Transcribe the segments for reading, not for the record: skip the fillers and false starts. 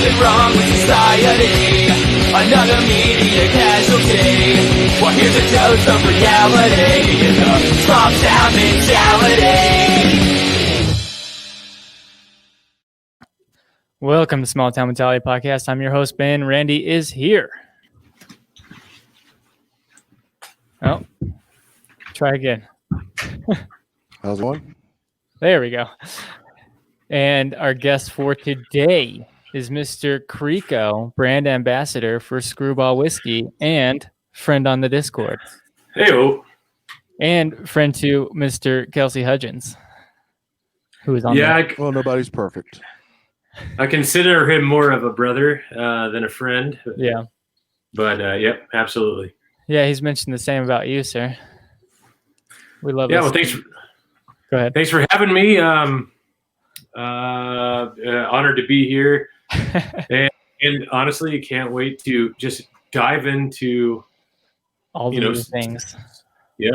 something wrong with society. Another media casualty. Well, here's a dose of reality in the small town mentality. Welcome to Small Town Mentality Podcast. I'm your host, Ben. Randy is here. Oh, try again. How's it going? There we go. And our guest for today is Mr. Kreko, brand ambassador for Screwball Whiskey and friend on the Discord. Hey-o. And friend to Mr. Kelsey Hudgens, who is on there. Well, nobody's perfect. I consider him more of a brother than a friend. Yeah. But, yep, absolutely. Yeah, he's mentioned the same about you, sir. We love it. Yeah, well, thanks. Go ahead. Thanks for having me. Honored to be here. and honestly, can't wait to just dive into all these things.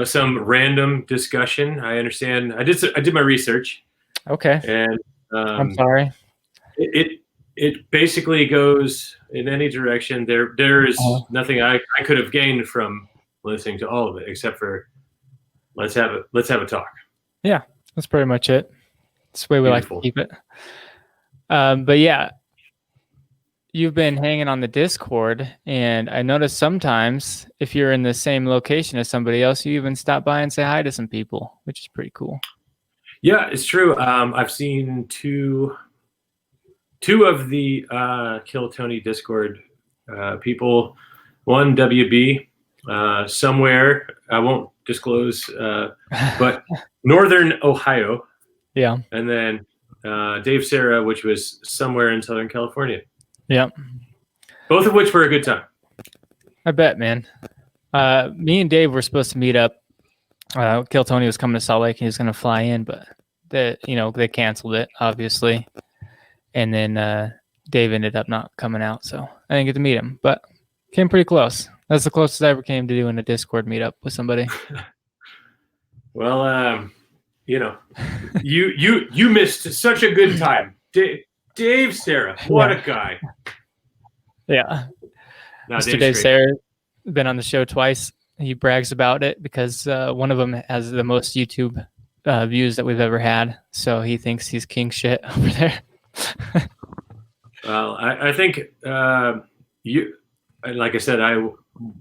Some random discussion. I understand. I did my research. Okay. And I'm sorry. It basically goes in any direction. There is nothing I could have gained from listening to all of it, except for let's have a talk. Yeah, that's pretty much it. That's the way we Beautiful. like to keep it. But yeah, you've been hanging on the Discord, and I noticed sometimes if you're in the same location as somebody else, you even stop by and say hi to some people, which is pretty cool. Yeah, it's true. I've seen two of the Kill Tony Discord people. One WB somewhere, I won't disclose, but Northern Ohio. Yeah. And then Dave Sarah, which was somewhere in Southern California. Yeah. Both of which were a good time. I bet, man. Me and Dave were supposed to meet up. Kill Tony was coming to Salt Lake. He was going to fly in, but they canceled it, obviously. And then Dave ended up not coming out, so I didn't get to meet him. But came pretty close. That's the closest I ever came to doing a Discord meetup with somebody. Well, you missed such a good time. Dave Sarah, what a guy. Yeah. No, Mr. Dave Sarah, been on the show twice. He brags about it because one of them has the most YouTube views that we've ever had. So he thinks he's king shit over there. Well, I think you, like I said, I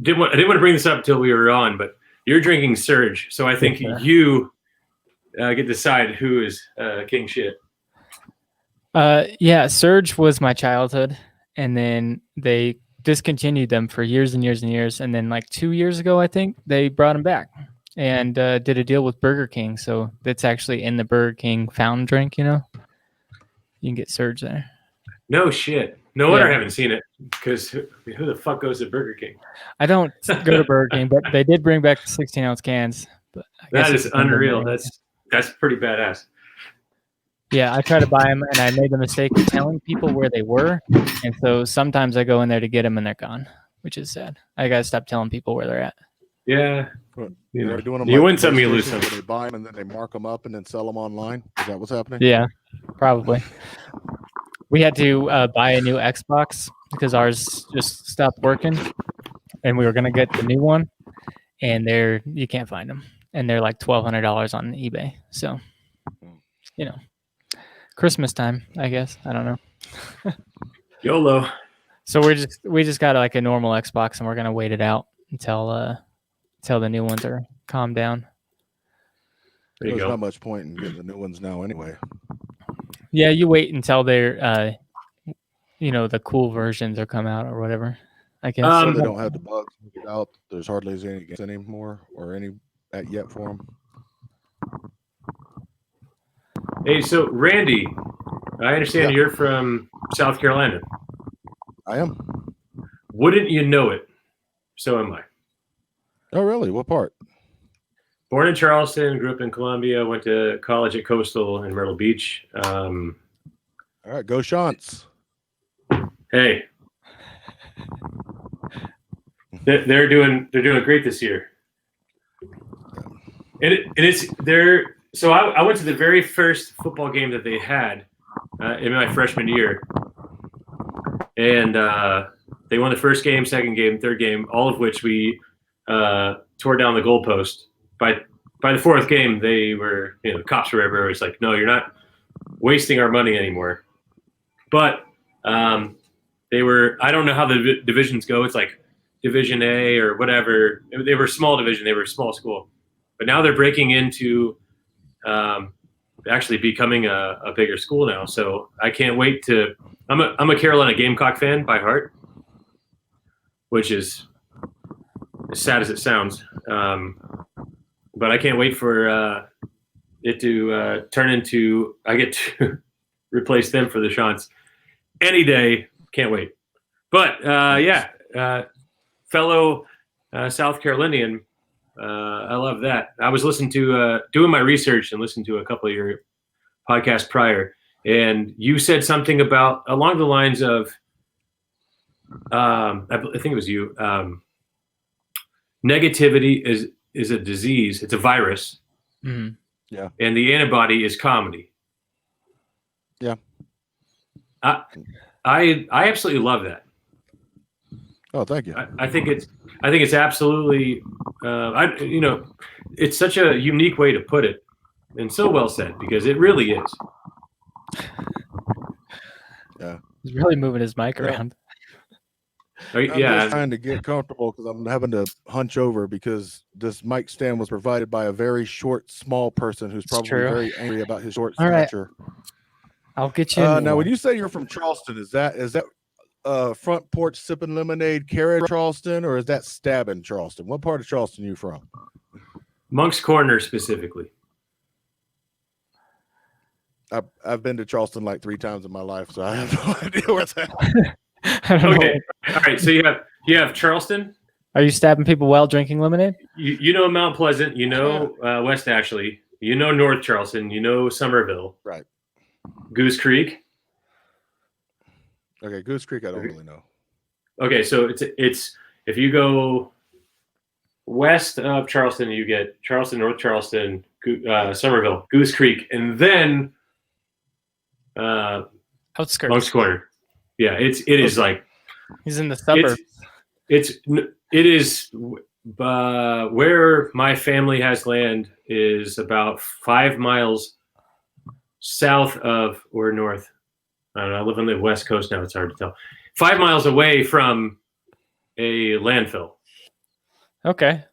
didn't want to bring this up until we were on, but you're drinking Surge, so I think you get to decide who is king shit. Yeah, Surge was my childhood, and then they discontinued them for years and years and years, and then like 2 years ago, I think they brought them back and did a deal with Burger King, so it's actually in the Burger King fountain drink. You can get Surge there. No shit. No wonder I haven't seen it, because who the fuck goes to Burger King? I don't go to Burger King, but they did bring back the 16-ounce cans. But that is unreal. That's pretty badass. Yeah, I try to buy them, and I made the mistake of telling people where they were, and so sometimes I go in there to get them, and they're gone, which is sad. I gotta stop telling people where they're at. Yeah. They're doing them you win some, you lose some. They buy them and then they mark them up and then sell them online. Is that what's happening? Yeah, probably. We had to buy a new Xbox because ours just stopped working, and we were gonna get the new one, and you can't find them, and they're like $1,200 on eBay. So, Christmas time, I guess. I don't know. YOLO. So we just got like a normal Xbox, and we're gonna wait it out until the new ones are calmed down. There's not much point in getting the new ones now anyway. Yeah, you wait until they're the cool versions are come out or whatever. I guess so they don't have the bugs out. There's hardly any games anymore or any yet for them. Hey, so Randy, I understand you're from South Carolina. I am. Wouldn't you know it? So am I. Oh, really? What part? Born in Charleston, grew up in Columbia, went to college at Coastal in Myrtle Beach. All right, go Shants. Hey, they're doing great this year, So I went to the very first football game that they had in my freshman year, and they won the first game, second game, third game, all of which we tore down the goalpost. By the fourth game, they were, the cops were everywhere. It's like, no, you're not wasting our money anymore. But they were, I don't know how the divisions go. It's like Division A or whatever. They were small division. They were a small school. But now they're breaking into actually becoming a bigger school now. So I can't wait to. I'm a Carolina Gamecock fan by heart, which is as sad as it sounds. But I can't wait for it to turn into. I get to replace them for the Chants any day. Can't wait. But fellow South Carolinian. I love that. I was listening to doing my research and listening to a couple of your podcasts prior, and you said something about along the lines of, I think it was you. Negativity is a disease. It's a virus. Mm-hmm. Yeah. And the antibody is comedy. Yeah. I absolutely love that. Oh, thank you. I think it's absolutely, it's such a unique way to put it, and so well said, because it really is. Yeah. He's really moving his mic around. I'm just trying to get comfortable because I'm having to hunch over because this mic stand was provided by a very short, small person who's probably very angry about his short stature. I'll get you. Now, when you say you're from Charleston, is that front porch sipping lemonade, carrot Charleston, or is that stabbing Charleston? What part of Charleston are you from? Monk's Corner specifically. I've been to Charleston like 3 times in my life, so I have no idea where it's at. Okay, all right. So you have Charleston. Are you stabbing people while drinking lemonade? You know Mount Pleasant. You know West Ashley. You know North Charleston. You know Somerville. Right. Goose Creek. Okay, Goose Creek. I don't really know. Okay, so it's if you go west of Charleston, you get Charleston, North Charleston, Somerville, Goose Creek, and then Outskirts. Monk's Corner. Yeah, it is like he's in the suburbs. It is where my family has land is about 5 miles south of or north. I don't know. I live on the West Coast now. It's hard to tell. 5 miles away from a landfill. Okay.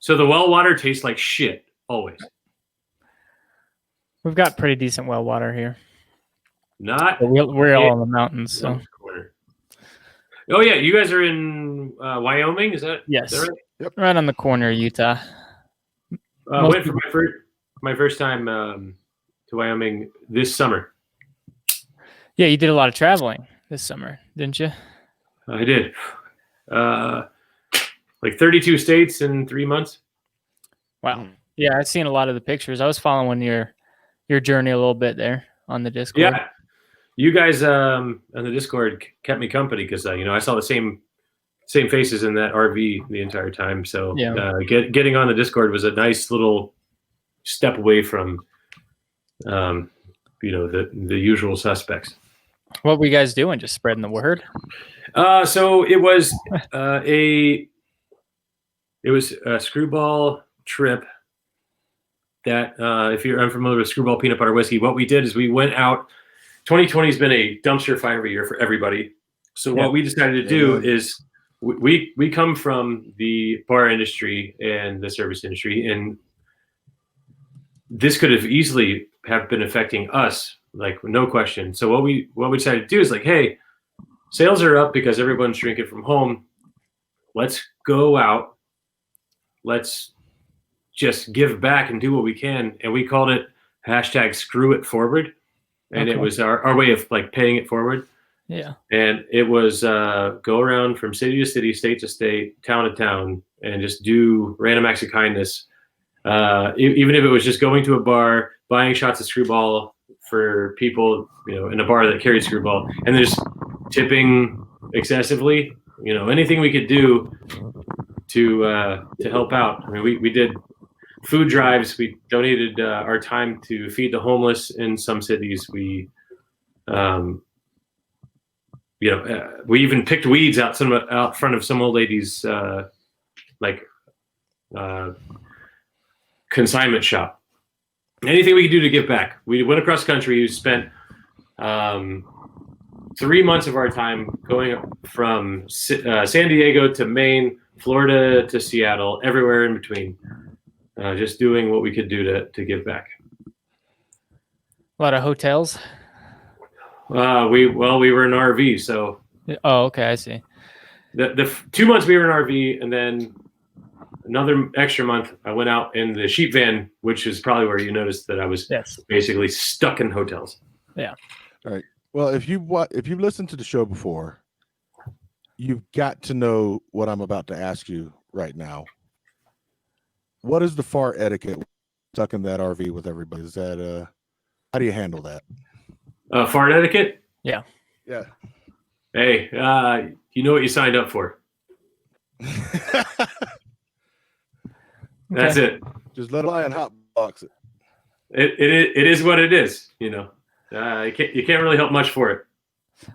So the well water tastes like shit always. We've got pretty decent well water here. Not. We're all in the mountains, so. Oh yeah, you guys are in Wyoming, is that? Yes. Is that right? Yep. Right on the corner of Utah. Went for my first time to Wyoming this summer. Yeah, you did a lot of traveling this summer, didn't you? I did. Like 32 states in 3 months. Wow. Yeah, I've seen a lot of the pictures. I was following your journey a little bit there on the Discord. Yeah. You guys on the Discord kept me company because I saw the same faces in that RV the entire time. So getting on the Discord was a nice little step away from the usual suspects. What were you guys doing? Just spreading the word? So it was a screwball trip that if you're unfamiliar with screwball peanut butter whiskey, what we did is we went out. 2020 has been a dumpster fire year for everybody. So what we decided to do is we come from the bar industry and the service industry, and this could have easily have been affecting us, like no question. So what we decided to do is like, hey, sales are up because everyone's drinking from home. Let's go out. Let's just give back and do what we can. And we called it #ScrewItForward. And it was our way of like paying it forward. Yeah. And it was go around from city to city, state to state, town to town, and just do random acts of kindness. Even if it was just going to a bar, buying shots of screwball for people, in a bar that carried screwball, and then just tipping excessively, anything we could do to help out. I mean, we did food drives. We donated our time to feed the homeless in some cities. We we even picked weeds out front of some old lady's consignment shop. Anything we could do to give back. We went across country. We spent 3 months of our time going from San Diego to Maine, Florida to Seattle, everywhere in between, just doing what we could do to give back. A lot of hotels. We were in an RV, so. Oh, okay, I see. The 2 months we were in an RV, and then another extra month I went out in the sheep van, which is probably where you noticed that I was basically stuck in hotels. Yeah. All right. Well, if you've listened to the show before, you've got to know what I'm about to ask you right now. What is the fart etiquette stuck in that RV with everybody? Is that how do you handle that? Fart etiquette? Yeah. Yeah. Hey, you know what you signed up for. That's it. Just let it lie and hot box it. It is what it is. You can't really help much for it.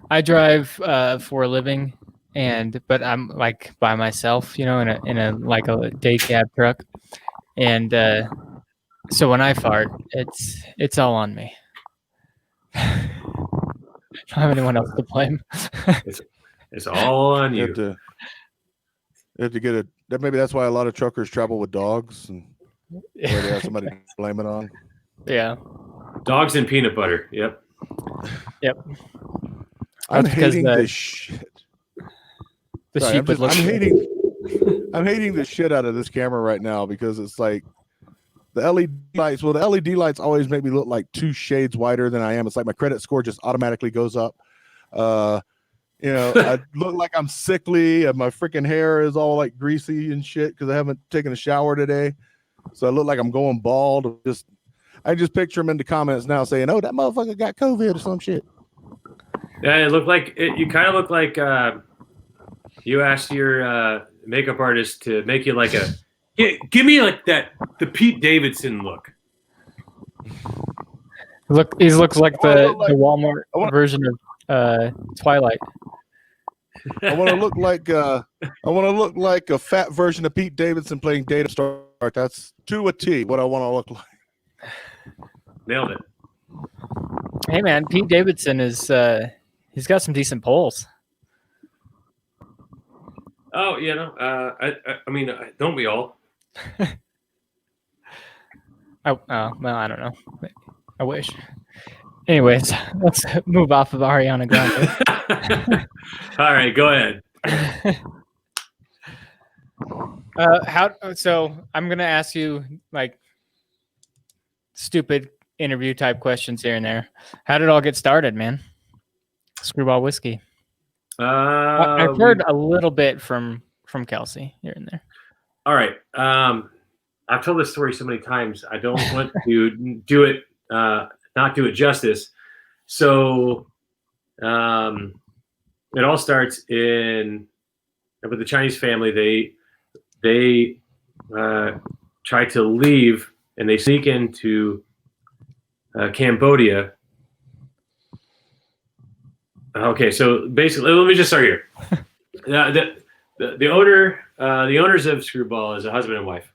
I drive for a living, but I'm like by myself, in a like a day cab truck, and so when I fart, it's all on me. I don't have anyone else to blame. It's all on you. You have to get it. Maybe that's why a lot of truckers travel with dogs, and where they have somebody to blame it on. Yeah. Dogs and peanut butter. Yep. I'm hating this shit. I'm hating the shit out of this camera right now because it's like the LED lights. Well, the LED lights always make me look like 2 shades whiter than I am. It's like my credit score just automatically goes up. I look like I'm sickly and my freaking hair is all like greasy and shit because I haven't taken a shower today. So I look like I'm going bald. I just picture him in the comments now saying, "Oh, that motherfucker got COVID or some shit." Yeah, you kind of look like you asked your makeup artist to make you like give me like the Pete Davidson look. He looks like the Walmart version of Twilight. I want to look like a fat version of Pete Davidson playing Data Star. That's to a T what I want to look like. Nailed it. Hey man, Pete Davidson is he's got some decent polls. Oh, I mean, don't we all? Well, I don't know. I wish. Anyways, let's move off of Ariana Grande. All right, go ahead. So I'm gonna ask you like stupid interview type questions here and there. How did it all get started, man? Screwball Whiskey. I've heard a little bit from Kelsey here and there. All right. I've told this story so many times. I don't want to do it, not do it justice. So it all starts with the Chinese family. They try to leave and they sneak into Cambodia. Okay, so basically, let me just start here. The owners of Screwball is a husband and wife.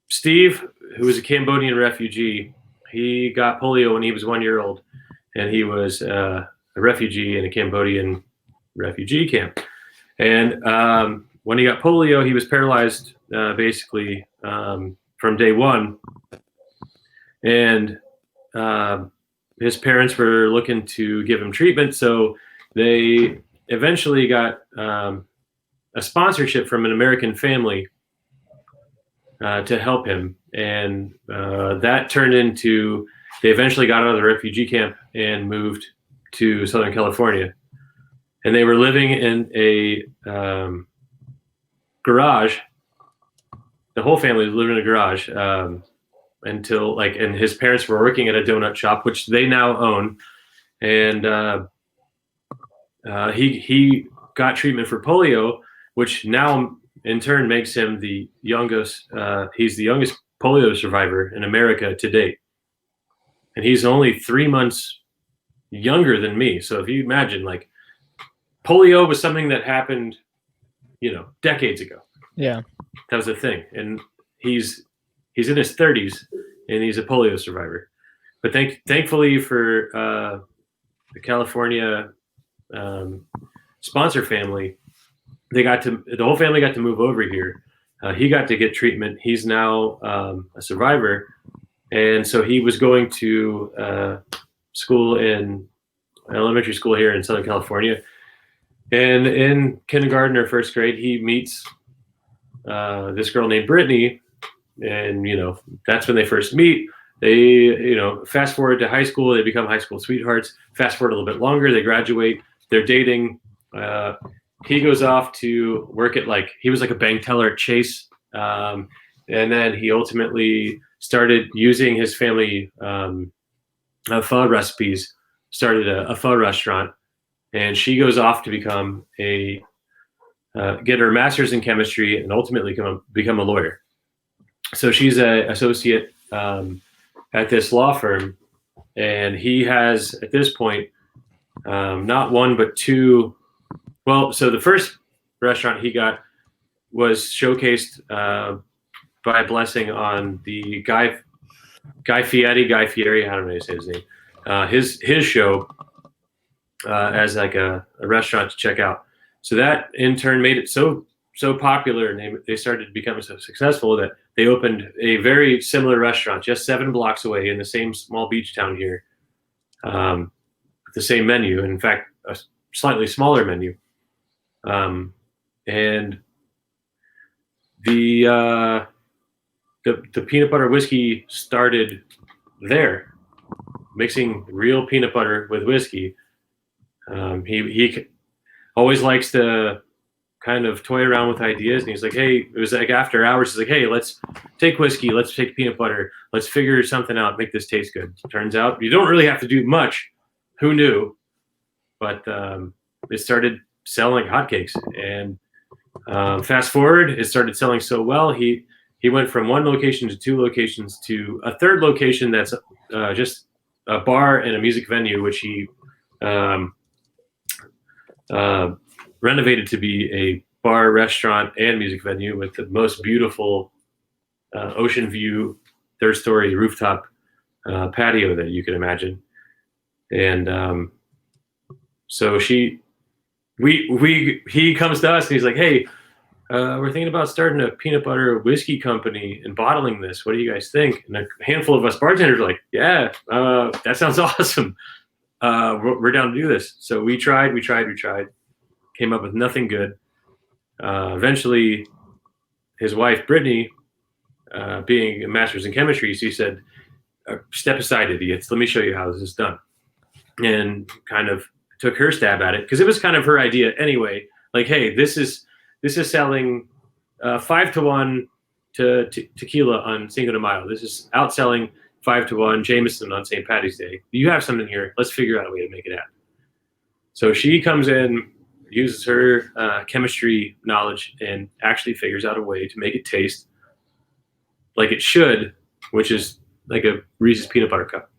Steve, who was a Cambodian refugee, he got polio when he was 1 year old, and he was a refugee in a Cambodian refugee camp. And when he got polio, he was paralyzed basically from day one. And his parents were looking to give him treatment, so they eventually got a sponsorship from an American family to help him. And that turned into, they eventually got out of the refugee camp and moved to Southern California. And they were living in a garage. The whole family was living in a garage until and his parents were working at a donut shop, which they now own. And he got treatment for polio, which now in turn makes him the youngest. He's the youngest polio survivor in America to date, and he's only 3 months younger than me. So if you imagine, like, polio was something that happened, decades ago. Yeah. That was a thing, and he's in his 30s, and he's a polio survivor. But thankfully for the California sponsor family, the whole family got to move over here. He got to get treatment. He's now a survivor, and so he was going to school in elementary school here in Southern California. And in kindergarten or first grade, he meets this girl named Brittany, and that's when they first meet. They fast forward to high school, they become high school sweethearts. Fast forward a little bit longer, they graduate, they're dating. He goes off to work at, he was like a bank teller at Chase, and then he ultimately started using his family pho recipes, started a pho restaurant. And she goes off to become get her master's in chemistry and ultimately become a lawyer. So she's an associate at this law firm, and he has at this point not one but two. Well, so the first restaurant he got was showcased by Blessing on the Guy Fieri, I don't know how to say his name, his show. As like a restaurant to check out. So that in turn made it so popular, and they started becoming so successful that they opened a very similar restaurant just 7 blocks away in the same small beach town here, with the same menu, and in fact a slightly smaller menu. And the peanut butter whiskey started there, mixing real peanut butter with whiskey. He always likes to kind of toy around with ideas, and he's like, hey, it was like after hours, he's like, hey, let's take whiskey, let's take peanut butter, let's figure something out, make this taste good. Turns out you don't really have to do much. Who knew? But it started selling hotcakes, and fast forward, it started selling so well, he went from 1 location to 2 locations to a 3rd location that's just a bar and a music venue, which he renovated to be a bar, restaurant, and music venue with the most beautiful ocean view, 3rd-story rooftop patio that you can imagine. And so he comes to us and he's like, hey, we're thinking about starting a peanut butter whiskey company and bottling this. What do you guys think? And a handful of us bartenders are like, yeah, that sounds awesome. We're down to do this. So we tried, came up with nothing good. Eventually, his wife, Brittany, being a master's in chemistry, she said, step aside, idiots. Let me show you how this is done. And kind of took her stab at it, because it was kind of her idea anyway. Like, hey, this is selling 5-1 to tequila on Cinco de Mayo. This is outselling 5-1 Jameson on St. Patty's Day. You have something here. Let's figure out a way to make it happen. So she comes in, uses her chemistry knowledge, and actually figures out a way to make it taste like it should, which is like a Reese's peanut butter cup.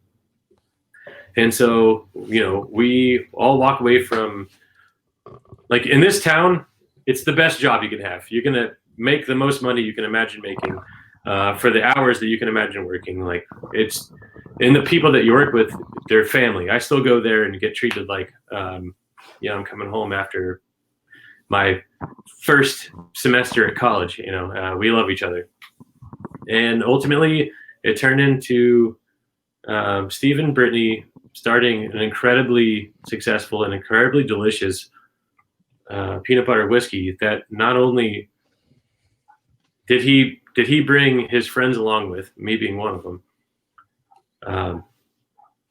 And so, we all walk away from, like, in this town, it's the best job you can have. You're going to make the most money you can imagine making for the hours that you can imagine working. Like, and the people that you work with, they're family. I still go there and get treated like, I'm coming home after my first semester at college. We love each other. And ultimately, it turned into Steve and Brittany starting an incredibly successful and incredibly delicious peanut butter whiskey that not only did he bring his friends along with, me being one of them,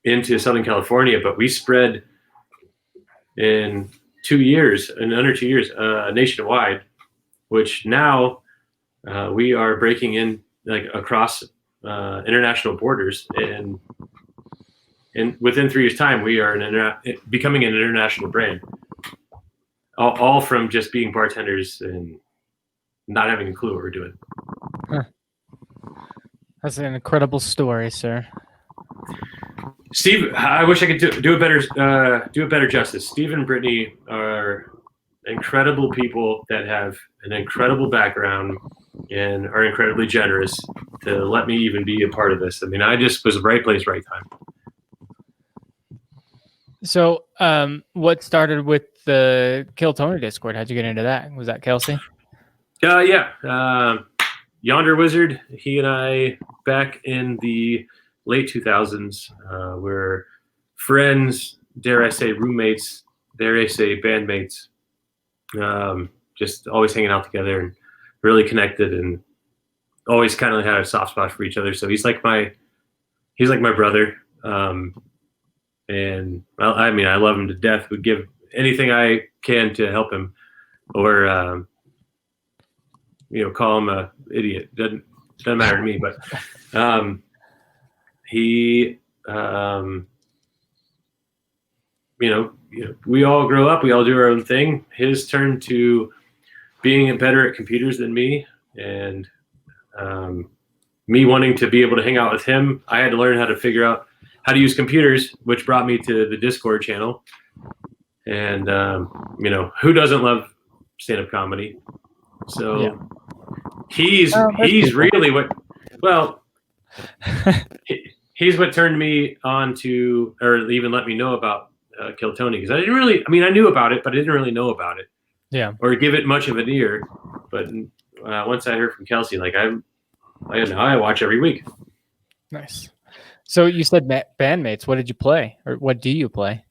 into Southern California, but we spread in under 2 years, nationwide, which now we are breaking in, like, across international borders, and within 3 years' time, we are becoming an international brand. All from just being bartenders and not having a clue what we're doing. Huh. That's an incredible story, sir. Steve, I wish I could do it better justice. Steve and Brittany are incredible people that have an incredible background and are incredibly generous to let me even be a part of this. I mean, I just was right place, right time. So, what started with the Kill Tony Discord? How'd you get into that? Was that Kelsey? Yeah. Yonder Wizard, he and I, back in the late 2000s, were friends, dare I say roommates, dare I say bandmates, just always hanging out together and really connected and always kind of had a soft spot for each other. So he's like my brother. And I mean, I love him to death, would give anything I can to help him or, call him a idiot. Doesn't matter to me, but he, we all grow up, we all do our own thing. His turn to being better at computers than me, and me wanting to be able to hang out with him, I had to learn how to figure out how to use computers, which brought me to the Discord channel. And who doesn't love stand-up comedy? So yeah. He's really he's what turned me on to, or even let me know about Kill Tony, because I knew about it, but I didn't really know about it. Yeah. Or give it much of an ear. But once I heard from Kelsey, like I watch every week. Nice. So you said bandmates. What did you play, or what do you play?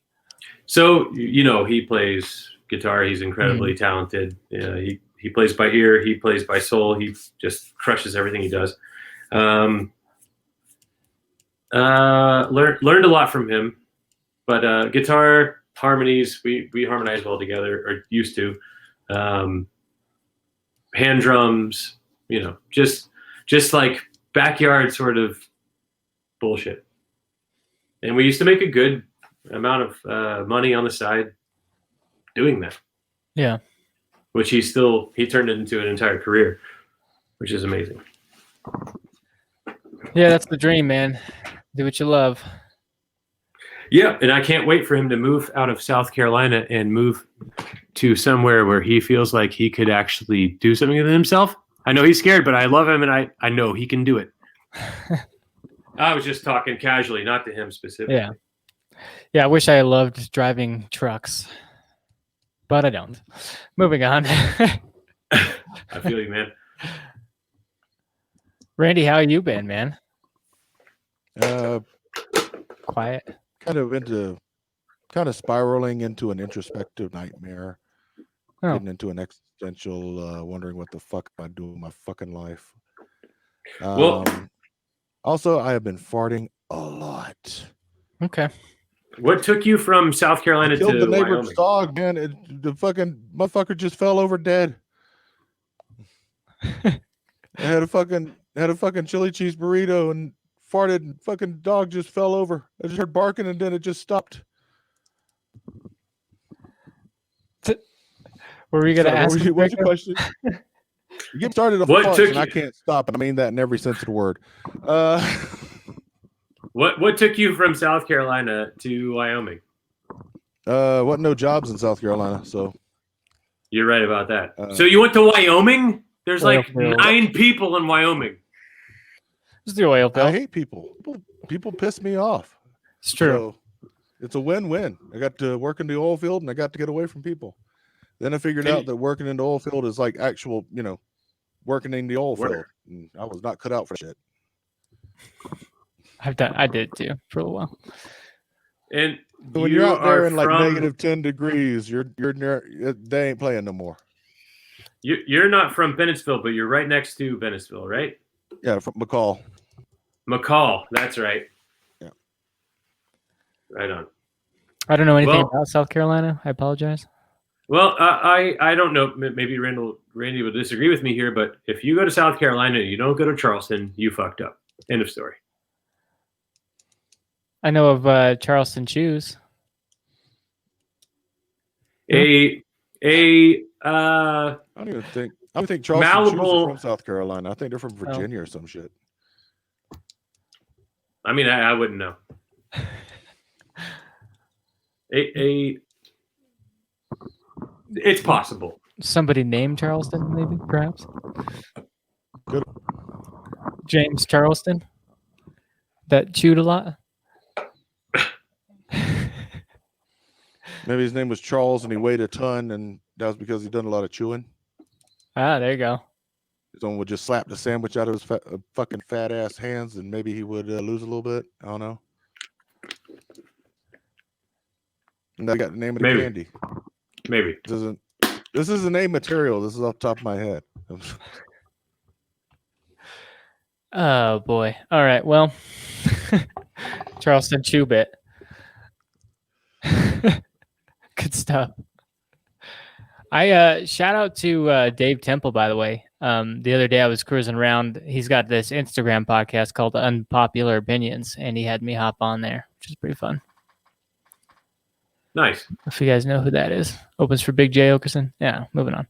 So he plays guitar. He's incredibly talented. He plays by ear. He plays by soul. He just crushes everything he does. Learned a lot from him, but guitar harmonies, we harmonize well together, or used to. Hand drums, just like backyard sort of bullshit. And we used to make a good amount of money on the side doing that. Yeah. Which he turned it into an entire career, which is amazing. Yeah, that's the dream, man. Do what you love. Yeah, and I can't wait for him to move out of South Carolina and move to somewhere where he feels like he could actually do something with himself. I know he's scared, but I love him, and I know he can do it. I was just talking casually, not to him specifically. Yeah, I wish I loved driving trucks, but I don't. Moving on. I feel you, man. Randy, how you been, man? Quiet. Kind of spiraling into an introspective nightmare. Getting into an existential, wondering what the fuck am I doing with my fucking life. Also, I have been farting a lot. Okay. What took you from South Carolina to killed the neighbor's Wyoming? dog, man. The fucking motherfucker just fell over dead. I had a fucking chili cheese burrito and farted, and fucking dog just fell over. I just heard barking and then it just stopped. Were we gonna ask? What's your question? You get started a farce, and I can't stop, and I mean that in every sense of the word. What took you from South Carolina to Wyoming? Wasn't no jobs in South Carolina, so you're right about that. So you went to Wyoming? There's like oil 9 people in Wyoming. It's the oil field. I hate people. People piss me off. It's true. So it's a win-win. I got to work in the oil field, and I got to get away from people. Then I figured out that working in the oil field is like actual, working in the oil field. And I was not cut out for shit. I did too for a little while. And when you're out there in like negative 10 degrees, they ain't playing no more. You're not from Bennettsville, but you're right next to Bennettsville, right? Yeah, from McCall. McCall, that's right. Yeah. Right on. I don't know anything about South Carolina. I apologize. Well, I don't know. Maybe Randy would disagree with me here, but if you go to South Carolina and you don't go to Charleston, you fucked up. End of story. I know of Charleston Chews. I don't think Charleston Chews are from South Carolina. I think they're from Virginia or some shit. I mean, I wouldn't know. It's possible. Somebody named Charleston, maybe, perhaps. Good. James Charleston. That chewed a lot. Maybe his name was Charles and he weighed a ton, and that was because he done a lot of chewing. Ah, there you go. Someone would just slap the sandwich out of his fucking fat ass hands, and maybe he would lose a little bit. I don't know. And I got the name of the Maybe. candy. Maybe. This isn't a material. This is off the top of my head. Oh boy. All right. Well, Charleston Chew Bit. Good stuff. I shout out to Dave Temple, by the way. The other day I was cruising around. He's got this Instagram podcast called Unpopular Opinions, and he had me hop on there, which is pretty fun. Nice. If you guys know who that is. Opens for Big J Okerson. Yeah, moving on.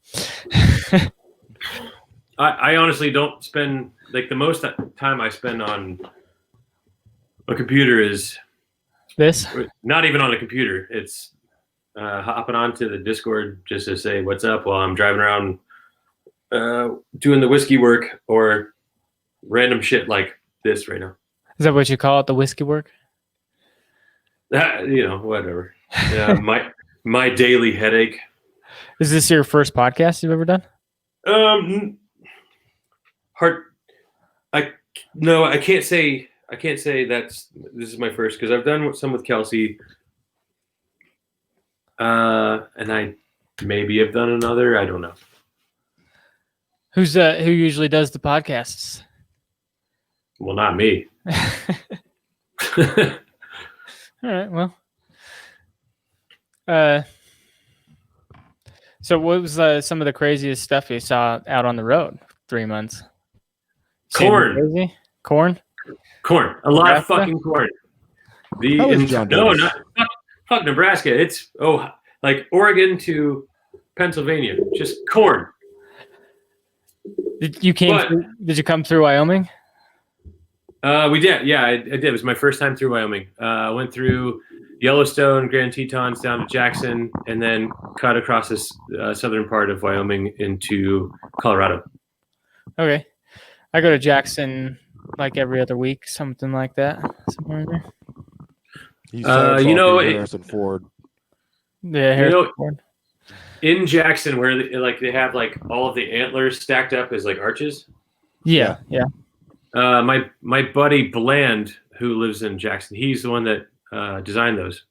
I honestly don't spend, like, the most time I spend on a computer is This? not even on a computer. It's hopping onto the Discord just to say what's up while I'm driving around doing the whiskey work or random shit like this right now. Is that what you call it, the whiskey work? Whatever. My daily headache. Is this your first podcast you've ever done? I can't say this is my first, because I've done some with Kelsey, and I maybe have done another. I don't know. Who usually does the podcasts? Well, not me. All right. Well. So what was some of the craziest stuff you saw out on the road? 3 months. Corn. Crazy? Corn. A lot of fucking corn. Fuck Nebraska. It's like Oregon to Pennsylvania, just corn. Did you come through Wyoming? We did. Yeah, I did. It was my first time through Wyoming. I went through Yellowstone, Grand Tetons down to Jackson, and then cut across this southern part of Wyoming into Colorado. Okay. I go to Jackson like every other week, something like that. Somewhere in there. Harrison Ford. Yeah, Harrison Ford. In Jackson, where they have like all of the antlers stacked up as like arches. Yeah. My buddy Bland, who lives in Jackson, he's the one that designed those.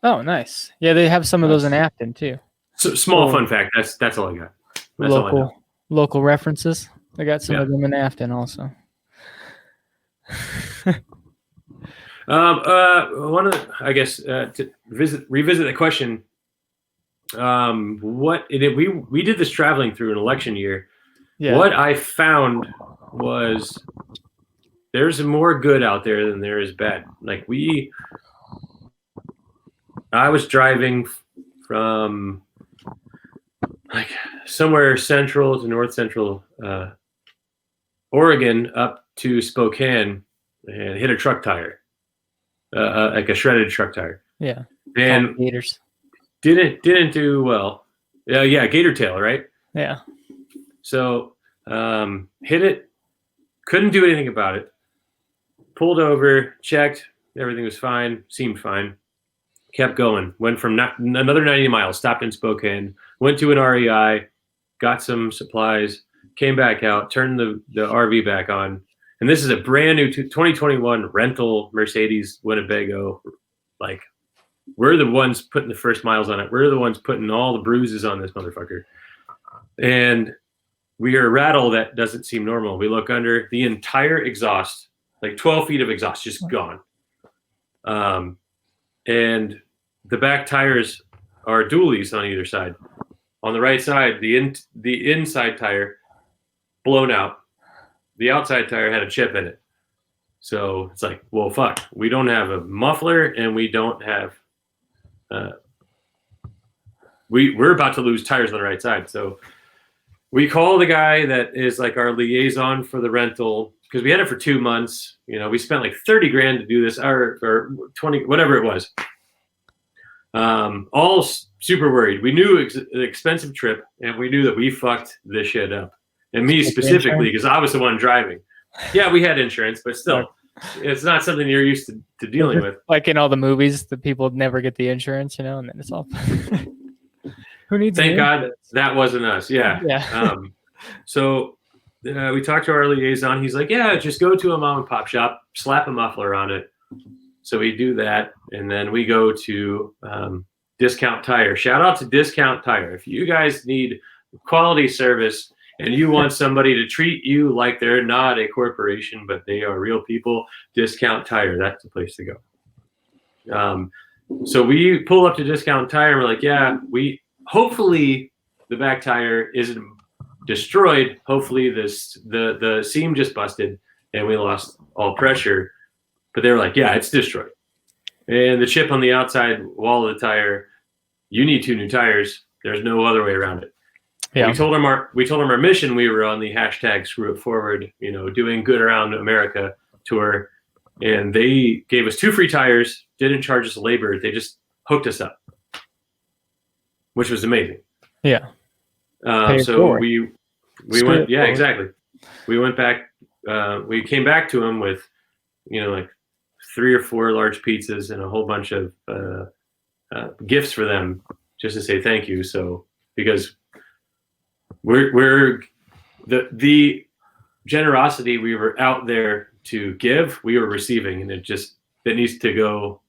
Oh, nice. Yeah, they have some of those in Afton too. So, small fun fact. That's all I got. That's all I know. Local references. They got some of them in Afton also. One of the, I guess to revisit the question. We did this traveling through an election year. Yeah. What I found was there's more good out there than there is bad. Like I was driving from like somewhere central to north central Oregon up to Spokane and hit a truck tire, like a shredded truck tire. Yeah. And gators. Didn't do well. Yeah, gator tail, right? Yeah. So hit it, couldn't do anything about it. Pulled over, checked, everything was fine, seemed fine. Kept going. Went from another 90 miles, stopped in Spokane, went to an REI, got some supplies, came back out, turned the RV back on. And this is a brand new 2021 rental Mercedes Winnebago. Like, we're the ones putting the first miles on it. We're the ones putting all the bruises on this motherfucker. And we are a rattle that doesn't seem normal. We look under the entire exhaust, like 12 feet of exhaust, just gone. And the back tires are dualies on either side. On the right side, the inside tire blown out. The outside tire had a chip in it. So it's like, well, fuck. We don't have a muffler, and we don't have. We're about to lose tires on the right side. So we call the guy that is like our liaison for the rental, because we had it for 2 months. We spent like $30,000 to do this, or 20, whatever it was. All super worried. We knew an expensive trip, and we knew that we fucked this shit up. And me specifically, because I was the one driving. Yeah, we had insurance, but still, it's not something you're used to dealing with. Like in all the movies, the people never get the insurance, and then it's all. Who needs? Thank God that wasn't us. Yeah. Yeah. So we talked to our liaison. He's like, yeah, just go to a mom and pop shop, slap a muffler on it. So we do that, and then we go to Discount Tire. Shout out to Discount Tire. If you guys need quality service and you want somebody to treat you like they're not a corporation, but they are real people, Discount Tire, that's the place to go. So we pull up to Discount Tire, and we're like, yeah, hopefully the back tire isn't destroyed. Hopefully the seam just busted and we lost all pressure. But they were like, yeah, it's destroyed. And the chip on the outside wall of the tire, you need 2 new tires. There's no other way around it. Yeah. We told them our mission. We were on the hashtag Screw It Forward, doing good around America tour. And they gave us 2 free tires, didn't charge us labor. They just hooked us up, which was amazing. Yeah. So we went, yeah, exactly. We went back, we came back to them with, like 3 or 4 large pizzas and a whole bunch of gifts for them just to say thank you. So, because we're the generosity we were out there to give, we were receiving, and it needs to go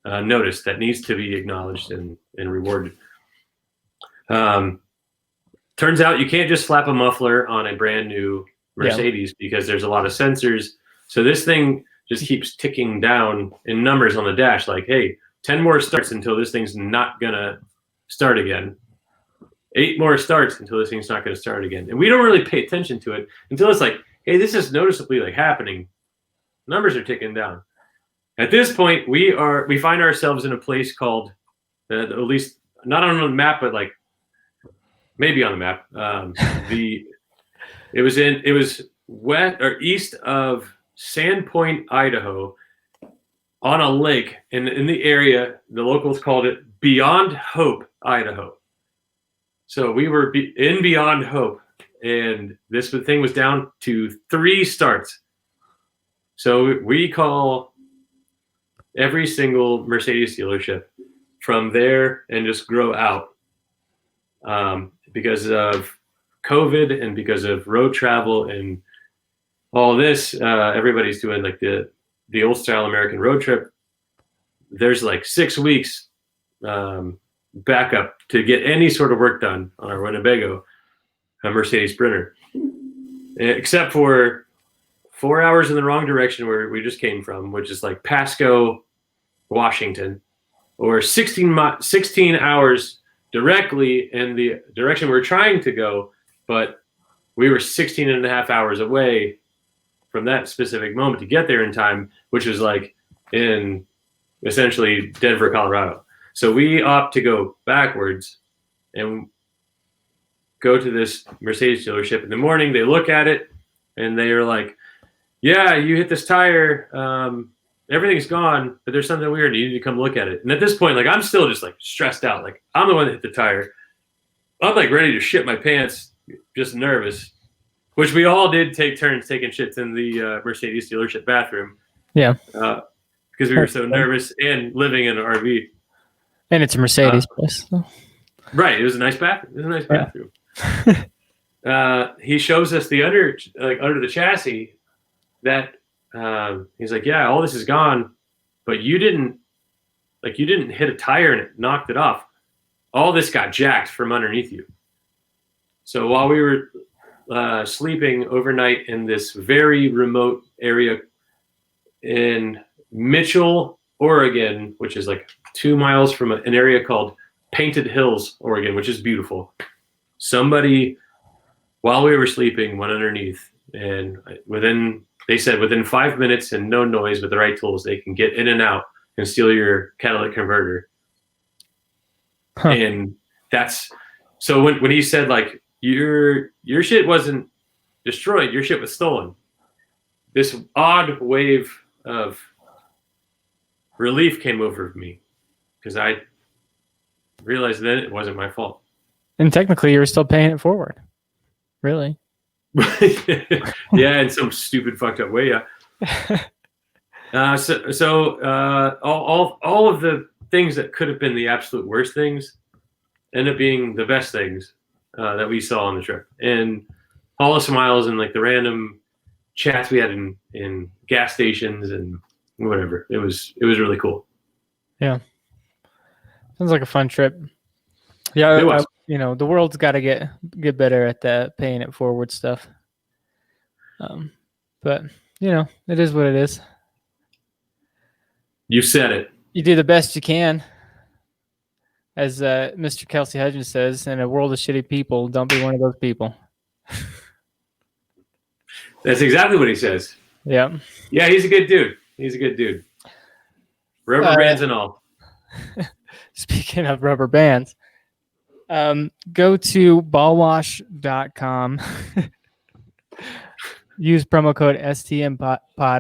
noticed, that needs to be acknowledged and rewarded. Turns out you can't just slap a muffler on a brand new Mercedes because there's a lot of sensors. So this thing just keeps ticking down in numbers on the dash, like, hey, 10 more starts until this thing's not gonna start again. 8 more starts until this thing's not gonna start again. And we don't really pay attention to it until it's like, hey, this is noticeably like happening. Numbers are ticking down. At this point, we find ourselves in a place called, at least not on the map, but like maybe on the map. It was west or east of Sandpoint, Idaho, on a lake in the area. The locals called it Beyond Hope, Idaho. So we were in Beyond Hope, and this thing was down to 3 starts. So we call every single Mercedes dealership from there and just grow out because of COVID and because of road travel and all this. Everybody's doing like the old style American road trip. There's like 6 weeks backup to get any sort of work done on our Winnebago Mercedes Sprinter, except for 4 hours in the wrong direction where we just came from, which is like Pasco, Washington, or 16 hours directly in the direction we're trying to go, but we were 16 and a half hours away from that specific moment to get there in time, which was like in essentially Denver, Colorado. So we opt to go backwards and go to this Mercedes dealership in the morning. They look at it and they are like, yeah, you hit this tire. Everything's gone, but there's something weird. You need to come look at it. And at this point, like, I'm still just like stressed out. Like, I'm the one that hit the tire. I'm like ready to shit my pants, just nervous, which we all did take turns taking shits in the Mercedes dealership bathroom. Yeah. Because we were so nervous and living in an RV. And it's a Mercedes place. So. Right. It was a nice bathroom. It was a nice bathroom. He shows us the under the chassis that he's like, yeah, all this is gone, but you didn't hit a tire and it knocked it off. All this got jacked from underneath you. So while we were sleeping overnight in this very remote area in Mitchell, Oregon, which is like 2 miles from an area called Painted Hills, Oregon, which is beautiful. Somebody, while we were sleeping, went underneath, and they said within 5 minutes and no noise with the right tools, they can get in and out and steal your catalytic converter. Huh. And that's so when he said like your shit wasn't destroyed, your shit was stolen. This odd wave of relief came over me because I realized then it wasn't my fault. And technically, you were still paying it forward. Really? Yeah, in some stupid fucked up way. Yeah. So all of the things that could have been the absolute worst things end up being the best things that we saw on the trip. And all the smiles and like the random chats we had in gas stations and whatever. It was really cool. Yeah. Sounds like a fun trip. Yeah, It was. the world's got to get better at that paying it forward stuff. But it is what it is. You said it. You do the best you can, as Mr. Kelsey Hudgens says. In a world of shitty people, don't be one of those people. That's exactly what he says. Yeah. Yeah, he's a good dude. Rubber bands and all. Speaking of rubber bands, go to ballwash.com. Use promo code STMPod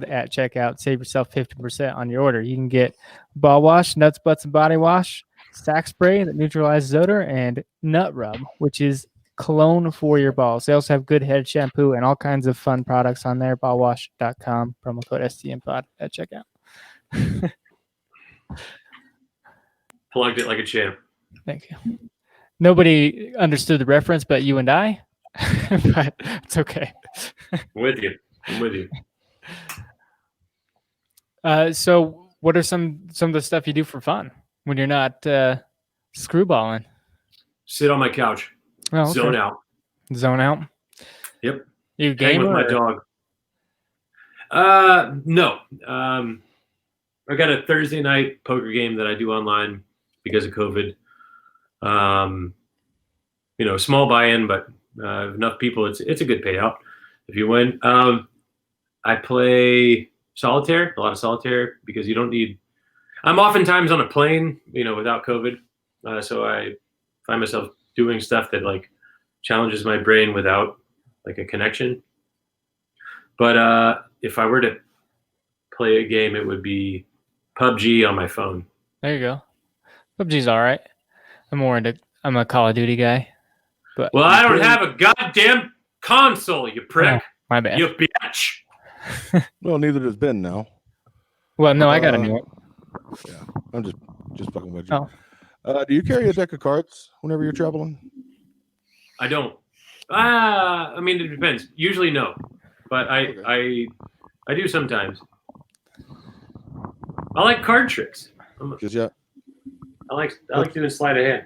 at checkout. Save yourself 50% on your order. You can get ball wash, nuts, butts, and body wash, sack spray that neutralizes odor, and nut rub, which is cologne for your balls. They also have good head shampoo and all kinds of fun products on there. Ballwash.com. Promo code STMPod at checkout. Plugged it like a champ. Thank you. Nobody understood the reference but you and I. But it's okay. I'm with you. So what are some of the stuff you do for fun when you're not screwballing? Sit on my couch. Oh, okay. Zone out. You Yep. Hang game with my dog. No. I got a Thursday night poker game that I do online because of COVID. Small buy-in, but enough people. It's a good payout if you win. I play solitaire, a lot of solitaire, because you don't need. I'm oftentimes on a plane, without COVID, so I find myself doing stuff that like challenges my brain without like a connection. But if I were to play a game, it would be PUBG on my phone. There you go. PUBG's all right. I'm a Call of Duty guy. But Well, I don't have a goddamn console, you prick. Oh, my bad. You bitch. Well, neither does Ben now. Well, no, I got a new one. Yeah, I'm just fucking with you. Oh. Do you carry a deck of cards whenever you're traveling? I don't. I mean, it depends. Usually, no, but I do sometimes. I like card tricks. Because I like doing sleight of hand.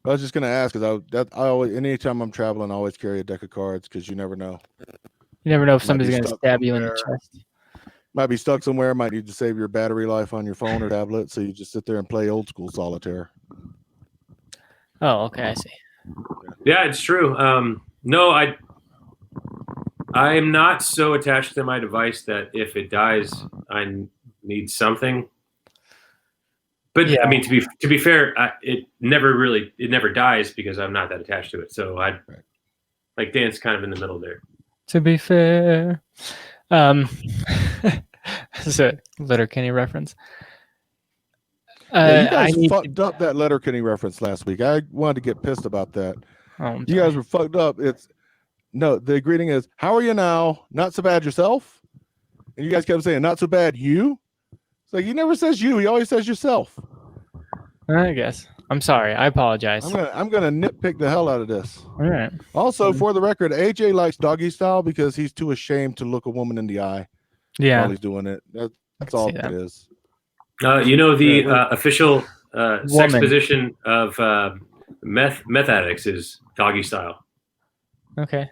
I was just gonna ask because I always anytime I'm traveling, I always carry a deck of cards because you never know. You never know if Might somebody's be going to stuck stab you in the somewhere. chest. Might be stuck somewhere. Might need to save your battery life on your phone or tablet, so you just sit there and play old school solitaire. Oh, okay, I see. Yeah, it's true. No, I am not so attached to my device that if it dies, I need something. But Yeah. I mean, to be fair, it never dies because I'm not that attached to it. So I like Dan's kind of in the middle there. To be fair, this is a Letterkenny reference. Yeah, you guys fucked up that Letterkenny reference last week. I wanted to get pissed about that. Oh, You guys were fucked up. The greeting is, "How are you now? Not so bad yourself?" And you guys kept saying, "Not so bad you." It's like he never says you. He always says yourself. I guess. I'm sorry. I apologize. I'm gonna nitpick the hell out of this. All right. Also, for the record, AJ likes doggy style because he's too ashamed to look a woman in the eye Yeah. while he's doing it. That's all it is. The official sex Woman. position of meth addicts is doggy style. Okay.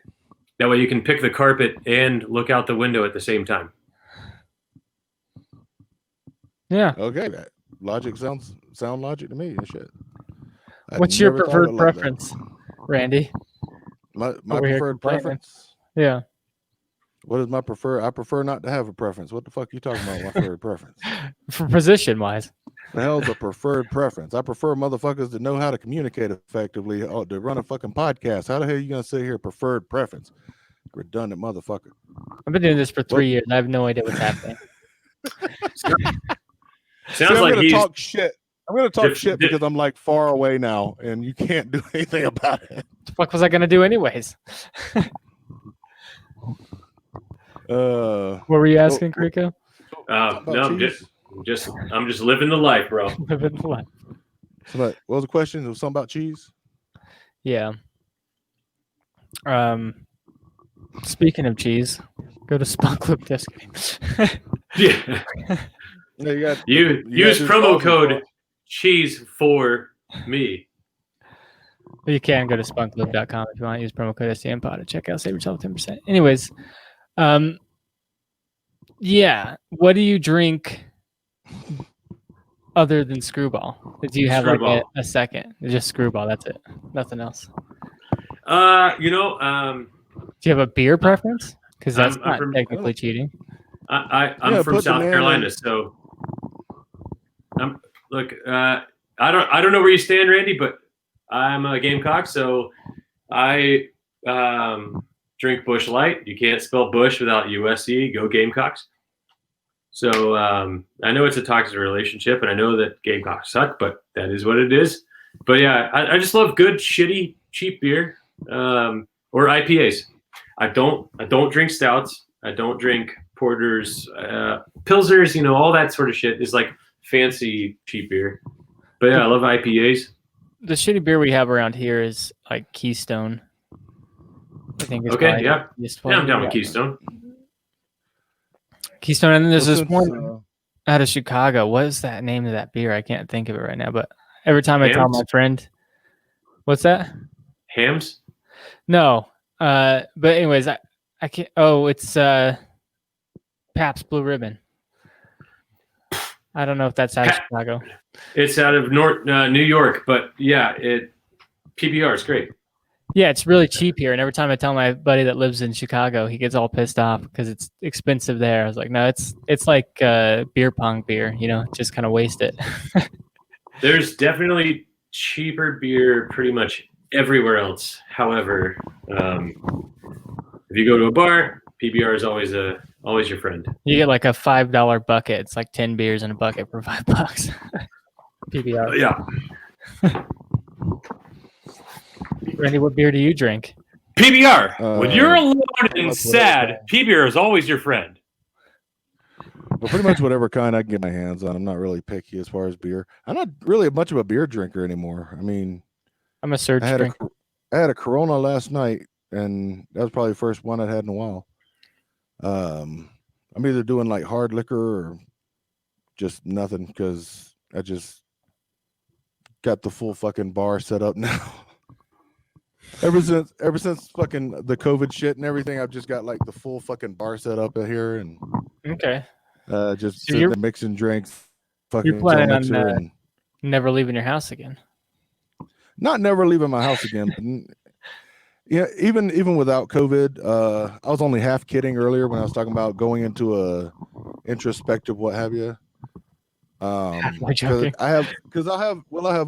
That way you can pick the carpet and look out the window at the same time. Yeah. Okay, that logic sound logic to me and shit. I What's your never thought of preferred it like that. preference, Randy? My Over here preferred complaining. preference. Yeah. What is my prefer? I prefer not to have a preference. What the fuck are you talking about? My preferred preference. For position wise. The hell's a preferred preference? I prefer motherfuckers that know how to communicate effectively to run a fucking podcast. How the hell are you gonna sit here preferred preference? Redundant motherfucker. I've been doing this for 3 years. I have no idea what's happening. Sounds I'm like gonna he's talk shit. I'm gonna talk shit because I'm like far away now, and you can't do anything about it. The fuck was I gonna do anyways? What were you asking, Kreko? No, I'm just living the life, bro. Living the life. What was the question? It was something about cheese. Yeah. Speaking of cheese, go to Spunk Loop Disc. Yeah. Yeah, you got use promo code cheese for me. You can go to spunkloop.com if you want to use promo code STMPod to check out, save yourself 10%. Anyways, yeah. What do you drink other than Screwball? Do you have like a second? It's just Screwball. That's it. Nothing else. Do you have a beer preference? Because that's not technically cheating. I'm from South Carolina, so look. I don't know where you stand, Randy, but I'm a Gamecock, so I drink Busch Light. You can't spell Busch without USC. Go Gamecocks. So I know it's a toxic relationship, and I know that Gamecocks suck, but that is what it is. But yeah, I just love good, shitty, cheap beer or IPAs. I don't drink stouts. I don't drink porters, pilsners. All that sort of shit is like fancy cheap beer. But yeah, I love IPAs. The shitty beer we have around here is like Keystone. I think it's okay. Yeah, I'm down with Keystone. Keystone, and then there's this one out of Chicago. What is that name of that beer? I can't think of it right now. But every time I tell my friend, what's that? Hams? No. But anyways, I can't. Oh, it's Pabst Blue Ribbon. I don't know if that's out of Chicago. It's out of New York, but yeah, PBR is great. Yeah, it's really cheap here, and every time I tell my buddy that lives in Chicago, he gets all pissed off because it's expensive there. I was like, no, it's like beer pong beer, just kind of waste it. There's definitely cheaper beer pretty much everywhere else. However, if you go to a bar, PBR is always your friend. You get like a $5 bucket. It's like 10 beers in a bucket for $5. PBR. Yeah. Randy, what beer do you drink? PBR. When you're alone and sad, PBR is always your friend. Well, pretty much whatever kind I can get my hands on. I'm not really picky as far as beer. I'm not really much of a beer drinker anymore. I mean, I'm a surge drinker. I had a Corona last night, and that was probably the first one I'd had in a while. I'm either doing like hard liquor or just nothing because I just got the full fucking bar set up now. Ever since fucking the COVID shit and everything, I've just got like the full fucking bar set up here and okay. Just so sitting there mixing drinks. Fucking you're planning on never leaving your house again. Not never leaving my house again. But yeah, even without COVID, I was only half kidding earlier when I was talking about going into a introspective, what have you. I'll have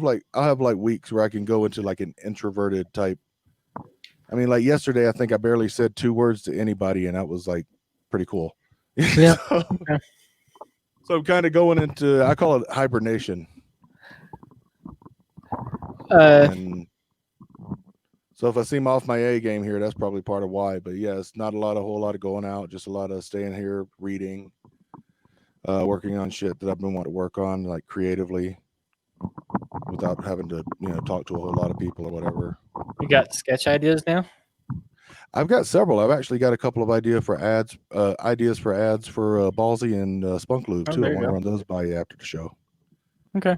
like weeks where I can go into like an introverted type. I mean, like yesterday, I think I barely said 2 words to anybody, and that was like pretty cool. Yeah. So I'm kind of going into, I call it hibernation. And so if I seem off my A game here, that's probably part of why. But yeah, it's not a whole lot of going out, just a lot of staying here, reading, working on shit that I've been wanting to work on, like creatively, without having to, talk to a whole lot of people or whatever. You got sketch ideas now? I've got several. I've actually got a couple of ideas for ads for Ballsy and Spunk Loop too. I want to run those by you after the show. Okay.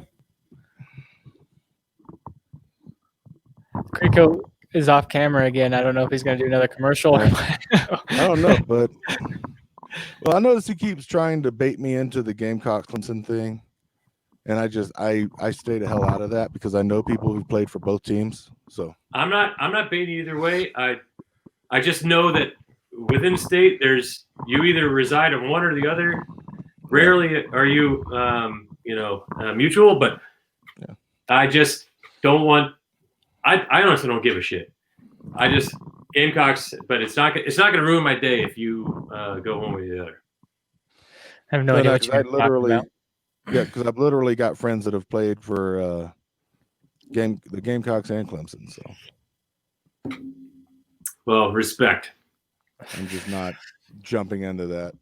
Kreko is off camera again. I don't know if he's going to do another commercial. I don't know, but I notice he keeps trying to bait me into the Gamecock Clemson thing, and I stay the hell out of that because I know people who played for both teams. So I'm not baiting either way. I just know that within state, you either reside on one or the other. Rarely are you, mutual. But yeah. I just don't want. I honestly don't give a shit. I just Gamecocks, but it's not going to ruin my day if you go one way or the other. I have no idea what you're talking about. Yeah, because I've literally got friends that have played for the Gamecocks and Clemson, so Well, respect. I'm just not jumping into that.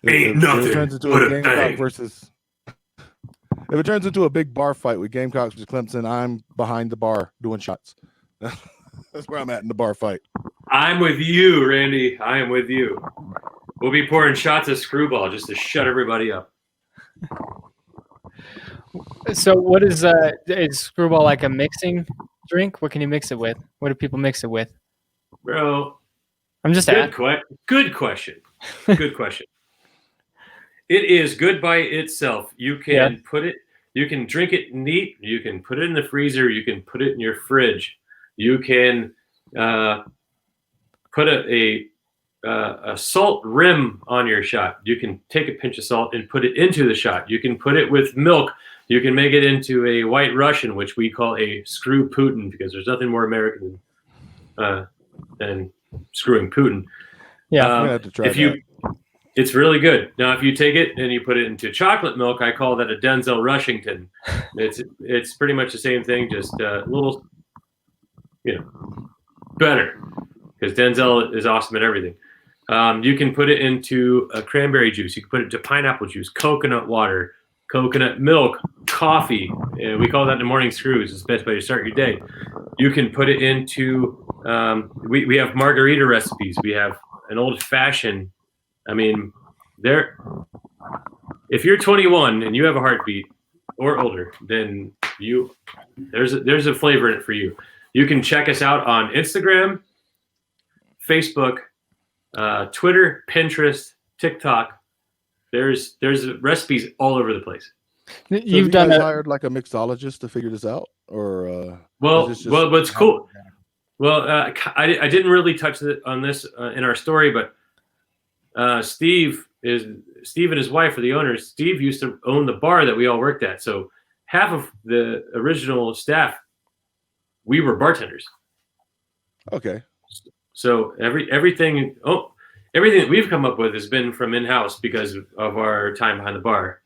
Ain't If it nothing turns into but a a Gamecock thing. versus, if it turns into a big bar fight with Gamecocks versus Clemson, I'm behind the bar doing shots. That's where I'm at in the bar fight. I'm with you, Randy. I am with you. We'll be pouring shots of Screwball just to shut everybody up. So what is Screwball like a mixing drink? What can you mix it with? What do people mix it with? Bro, I'm just good, asking. good question. Good question. It is good by itself. You can put it, you can drink it neat. You can put it in the freezer. You can put it in your fridge. You can put a salt rim on your shot. You can take a pinch of salt and put it into the shot. You can put it with milk. You can make it into a White Russian, which we call a screw Putin, because there's nothing more American than screwing Putin. Yeah, I'm gonna have to try that. It's really good. Now, if you take it and you put it into chocolate milk, I call that a Denzel Rushington. It's pretty much the same thing, just a little, better, because Denzel is awesome at everything. You can put it into a cranberry juice. You can put it into pineapple juice, coconut water, coconut milk, coffee. We call that the morning screws. It's the best way to start your day. You can put it into, we have margarita recipes. We have an old fashioned. I mean, if you're 21 and you have a heartbeat or older, then there's a flavor in it for you. You can check us out on Instagram, Facebook, Twitter, Pinterest, TikTok. There's recipes all over the place. So you've done hired like a mixologist to figure this out, or what's cool. Well, I didn't really touch on this in our story, but Steve and his wife are the owners. Steve used to own the bar that we all worked at. So half of the original staff, we were bartenders. Okay. So everything that we've come up with has been from in-house because of our time behind the bar.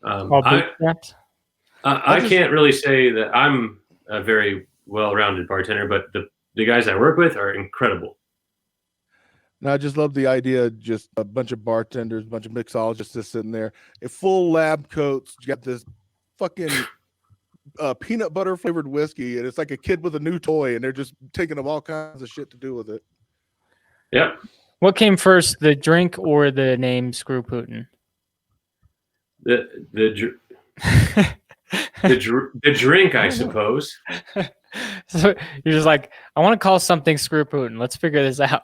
I can't really say that I'm a very well-rounded bartender, but the guys I work with are incredible. Now, I just love the idea, just a bunch of bartenders, a bunch of mixologists just sitting there in full lab coats. You got this fucking peanut butter flavored whiskey, and it's like a kid with a new toy, and they're just taking up all kinds of shit to do with it. Yep. What came first, the drink or the name Screw Putin? The drink, I suppose. So you're just like, I want to call something Screw Putin. Let's figure this out.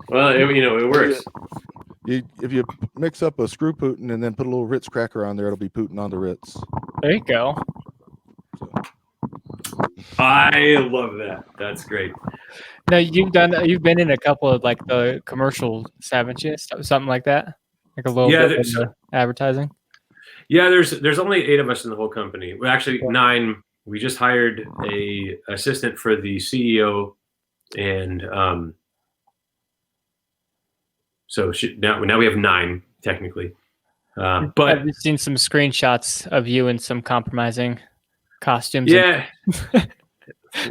Well, it works. If you mix up a Screw Putin and then put a little Ritz cracker on there, it'll be Putin on the Ritz. There you go. I love that. That's great. Now you've been in a couple of like the commercials, haven't you? Something like that, like a little bit of advertising. Yeah, there's only 8 of us in the whole company. Well, actually 9. We just hired a assistant for the CEO, and so now we have 9 technically. But I've seen some screenshots of you in some compromising costumes. Yeah,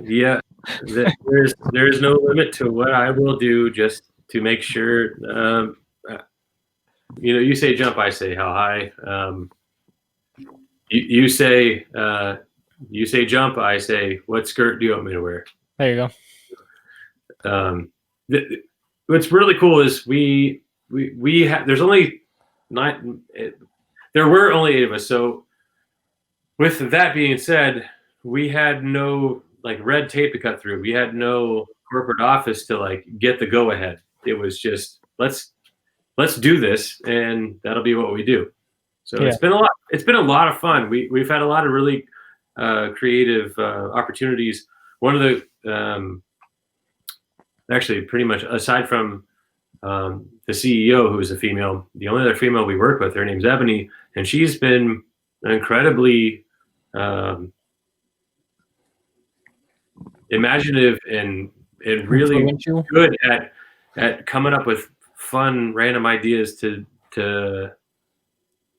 yeah. There's no limit to what I will do just to make sure. You say jump, I say how high. You say jump, I say what skirt do you want me to wear? There you go. What's really cool is we have. There's only 9. There were only 8 of us. So with that being said, we had no like red tape to cut through. We had no corporate office to like get the go ahead. It was just let's do this, and that'll be what we do. So It's been a lot. It's been a lot of fun. We've had a lot of really creative opportunities. One of the actually pretty much aside from the CEO, who is a female, the only other female we work with, her name's Ebony, and she's been incredibly imaginative and really good at coming up with fun random ideas to to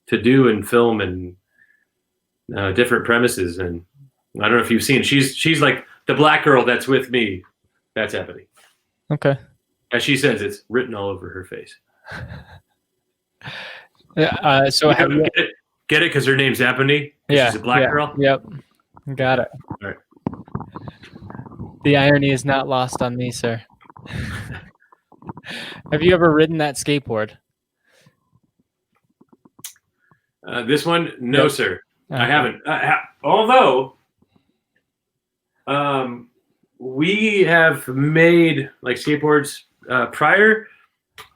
do and film and different premises. And I don't know if you've seen. She's like the black girl that's with me. That's Ebony. Okay. As she says, it's written all over her face. So have you, get it? Because her name's Ebony. yeah, She's a black girl. Yep. Got it. All right. The irony is not lost on me, sir. Have you ever ridden that skateboard? This one, no, Yep. sir. Okay. I haven't. Although, we have made like skateboards prior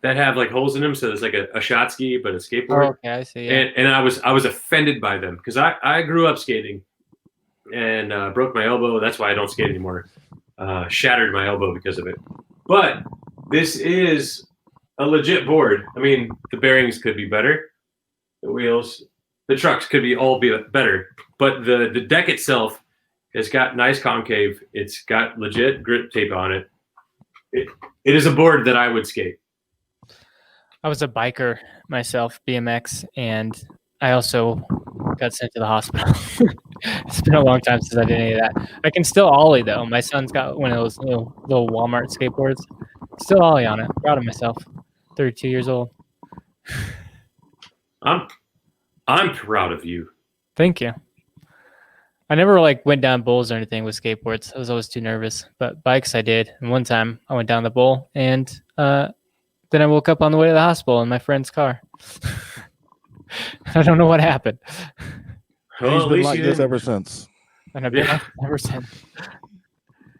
that have like holes in them, so there's like a shot ski but a skateboard. Oh, okay, I see. Yeah. And I was offended by them because I grew up skating and broke my elbow. That's why I don't skate anymore. Shattered my elbow because of it. But this is a legit board. I mean, the bearings could be better, the wheels, the trucks could be better, but the deck itself has got nice concave. It's got legit grip tape on it. It is a board that I would skate. I was a biker myself, BMX, and I also got sent to the hospital. It's been a long time since I did any of that. I can still ollie though. My son's got one of those little Walmart skateboards. Still ollie on it. Proud of myself. 32 years old. I'm proud of you. Thank you. I never like went down bowls or anything with skateboards. I was always too nervous. But bikes I did. And one time I went down the bowl and then I woke up on the way to the hospital in my friend's car. I don't know what happened. Well, He's at been least like you this didn't, ever since. And I've been Yeah. ever since. at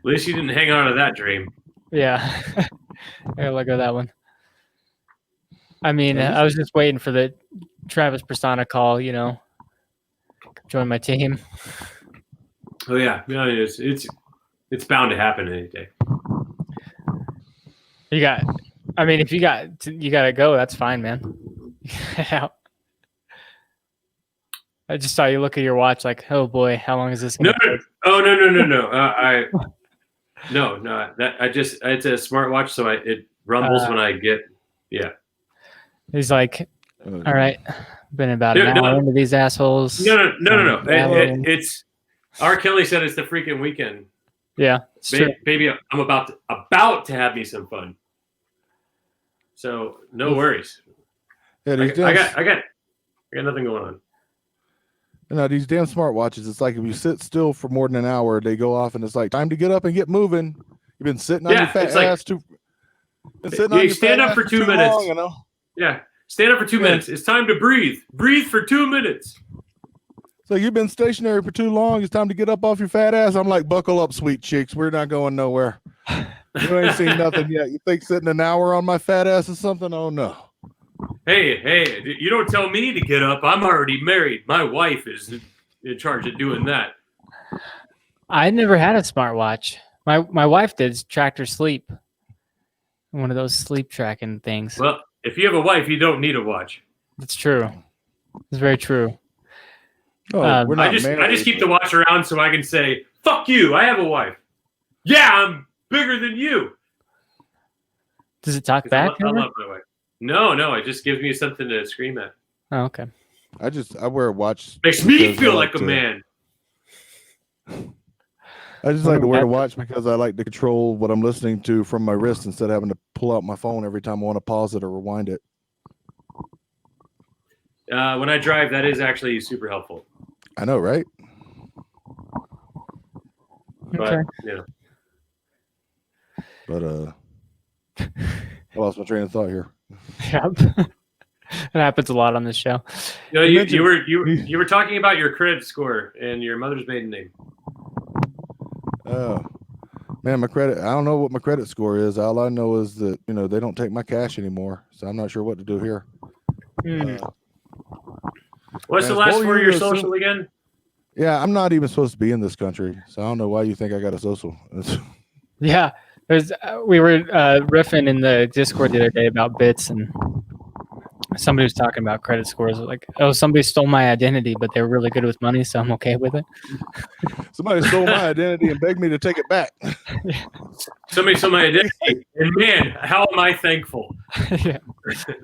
least you didn't hang on to that dream. Yeah. I gotta let go of that one. I mean, Yeah, I was just waiting for the Travis Persona call, you know, join my team. Oh yeah, no, it's bound to happen any day. You got, I mean, if you gotta go, that's fine, man. Yeah. I just saw you look at your watch like, oh boy, how long is this No, gonna take? oh no. It's a smartwatch, so it rumbles when I get. Yeah. He's like, all right, been about Dude, an hour into these assholes. No. Yeah. It's R. Kelly said it's the freaking weekend. Yeah, it's true. Baby, I'm about to have me some fun. So no worries. Yeah, I got nothing going on. these damn smartwatches. It's like if you sit still for more than an hour, they go off, and it's like time to get up and get moving. You've been sitting on your fat it's like- ass too. You stand up for 2 minutes. Long, you know? Yeah, stand up for 2 minutes. It's time to breathe. Breathe for 2 minutes. So you've been stationary for too long. It's time to get up off your fat ass. I'm like, buckle up, sweet chicks. We're not going nowhere. You ain't seen nothing yet. You think sitting an hour on my fat ass is something? Oh no. Hey, you don't tell me to get up. I'm already married. My wife is in charge of doing that. I never had a smartwatch. My wife did tracked her sleep. One of those sleep tracking things. Well, if you have a wife, you don't need a watch. That's true. It's very true. Oh, we're not I just married. keep the watch around so I can say, "Fuck you, I have a wife." Yeah, I'm bigger than you. Does it talk 'Cause back? I love my wife. No, it just gives me something to scream at. Oh, okay. I wear a watch. Makes me because I feel like like a to- man. I just like to wear a watch because I like to control what I'm listening to from my wrist instead of having to pull out my phone every time I want to pause it or rewind it. When I drive, that is actually super helpful. I know, right? But Okay. you know, But I lost my train of thought here. Yep. It happens a lot on this show. no, You you were talking about your credit score and your mother's maiden name. Oh man, my credit. I don't know what my credit score is. All I know is that they don't take my cash anymore, so I'm not sure what to do here. Hmm. What's Man, the last both four of of your you are social again? Yeah, I'm not even supposed to be in this country, so I don't know why you think I got a social. Yeah. There's we were riffing in the Discord the other day about bits, and Somebody was talking about credit scores. Like, oh, somebody stole my identity, but they were really good with money, so I'm okay with it. Somebody stole my identity and begged me to take it back. Somebody stole my identity, and man, how am I thankful? Yeah.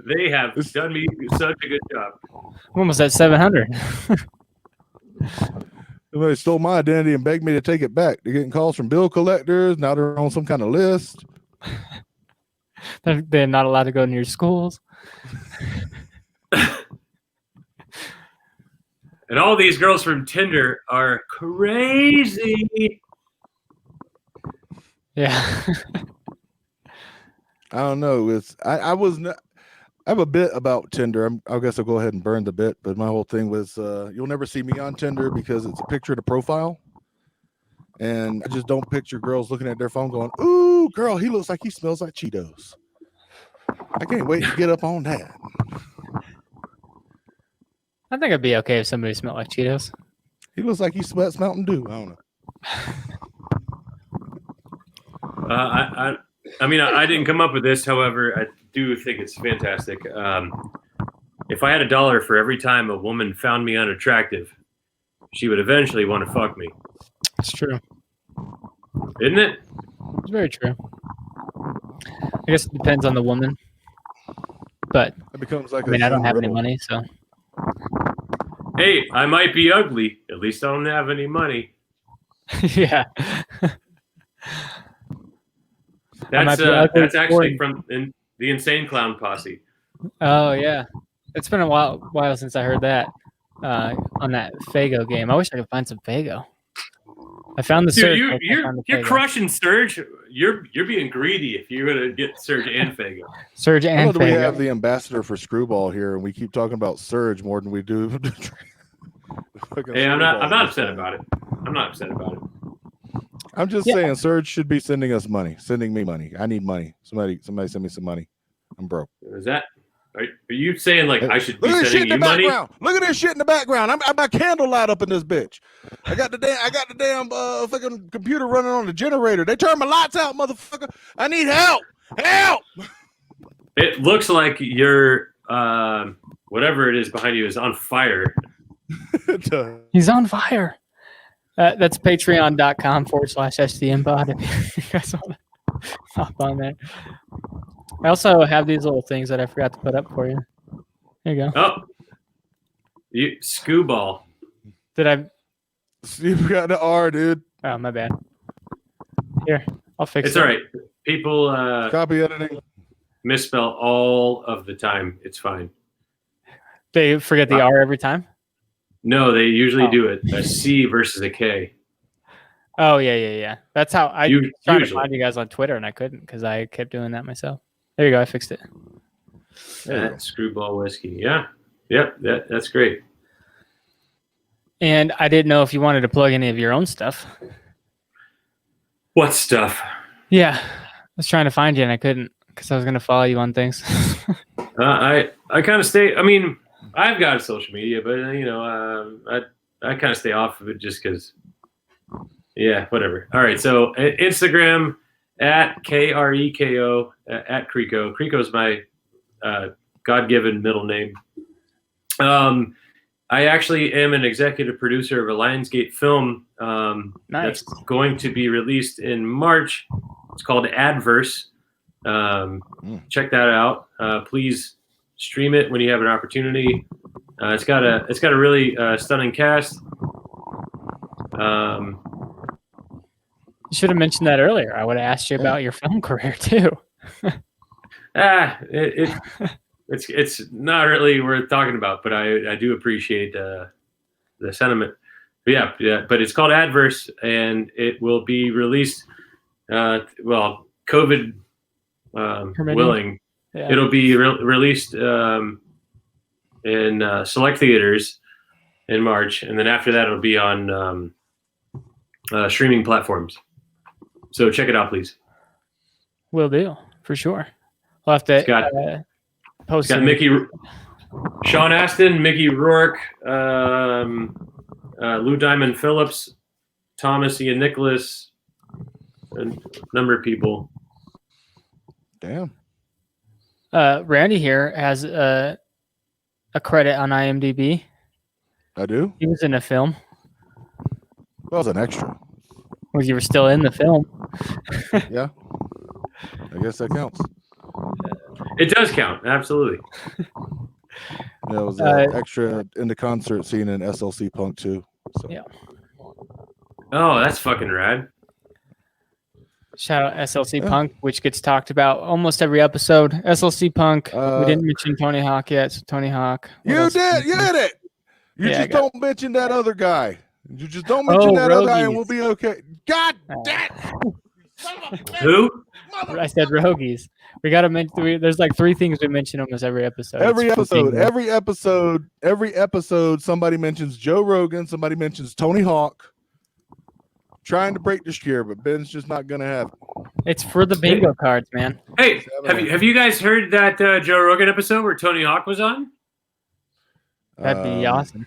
They have done me such a good job. I'm almost at 700. Somebody stole my identity and begged me to take it back. They're getting calls from bill collectors. Now they're on some kind of list. They're not allowed to go near schools. And all these girls from Tinder are crazy. Yeah. I don't know. I have a bit about Tinder. I guess I'll go ahead and burn the bit. But my whole thing was you'll never see me on Tinder because it's a picture to profile. And I just don't picture girls looking at their phone going, ooh, girl, he looks like he smells like Cheetos. I can't wait to get up on that. I think it'd be okay if somebody smelled like Cheetos. He looks like he sweats Mountain Dew. I don't know. I mean, I didn't come up with this. However, I do think it's fantastic. If I had $1 for every time a woman found me unattractive, she would eventually want to fuck me. It's true. Isn't it? It's very true. I guess it depends on the woman. But It becomes like I mean, I don't have any riddle. money, so Hey, I might be ugly. At least I don't have any money. yeah. might be ugly That's actually for- from the Insane Clown Posse. Oh yeah. It's been a while since I heard that on that Fago game. I wish I could find some Fago. I found the Surge. Dude, I can't find the you're Fago. crushing Surge. You're being greedy if you're gonna get Surge and Fago. Surge I and know that we Fago. have the ambassador for Screwball here, and we keep talking about Surge more than we do. Hey, I'm not upset about it. I'm not upset about it. I'm just saying, Surge should be sending us money, sending me money. I need money. Somebody send me some money. I'm broke. Is that? Are you saying like I should be Look at this shit sending in the you money? background. Look at this shit in the background. I got candlelight up in this bitch. I got the damn fucking computer running on the generator. They turned my lights out, motherfucker. I need help. Help. It looks like your whatever it is behind you is on fire. He's on fire. That's patreon.com/SDMpod if you guys want to hop on there. I also have these little things that I forgot to put up for you. There you go. Oh, you Scooball. Did I? You got the R, dude. Oh, my bad. Here, I'll fix it. It's all right. People Copy editing. misspell all of the time. It's fine. They forget the R every time? No, they usually do it. A C versus a K. Oh, yeah. That's how I tried to usually. find you guys on Twitter, and I couldn't because I kept doing that myself. There you go. I fixed it. That Screwball whiskey. Yeah. Yep. That's great. And I didn't know if you wanted to plug any of your own stuff. What stuff? Yeah. I was trying to find you, and I couldn't because I was going to follow you on things. I kind of stay. I mean, I've got social media, but I kind of stay off of it just because. Yeah, whatever. All right, so Instagram at Kreko at Kreko. Kreko is my God-given middle name. I actually am an executive producer of a Lionsgate film Nice. that's going to be released in March. It's called Adverse. Check that out. Please stream it when you have an opportunity. It's got a really stunning cast. You should have mentioned that earlier. I would have asked you about your film career too. It's not really worth talking about, but I do appreciate the sentiment. But yeah, but it's called Adverse, and it will be released. COVID willing, Yeah. it'll be released in select theaters in March, and then after that, it'll be on streaming platforms. So check it out, please. Will do, for sure. We'll have to post Got Sean Astin, Mickey Rourke, Lou Diamond Phillips, Thomas Ian Nicholas, and a number of people. Damn. Randy here has a credit on IMDb. I do. He was in a film. Well, as an extra. Well, you were still in the film. Yeah. I guess that counts. It does count, absolutely. Yeah, it was an extra in the concert scene in SLC Punk too. So. Yeah. Oh, that's fucking rad. Shout out SLC Punk, which gets talked about almost every episode. SLC Punk. We didn't mention Tony Hawk yet, so Tony Hawk. You did it. You just don't mention that other guy. You just don't mention that other guy, and we'll be okay. God damn! Who? I said Rogies. We got to mention. There's like 3 things we mention almost every episode. Every episode, somebody mentions Joe Rogan. Somebody mentions Tony Hawk. Trying to break the share, but Ben's just not gonna have it. It's for the bingo cards, man. Hey, have you guys heard that Joe Rogan episode where Tony Hawk was on? That'd be awesome.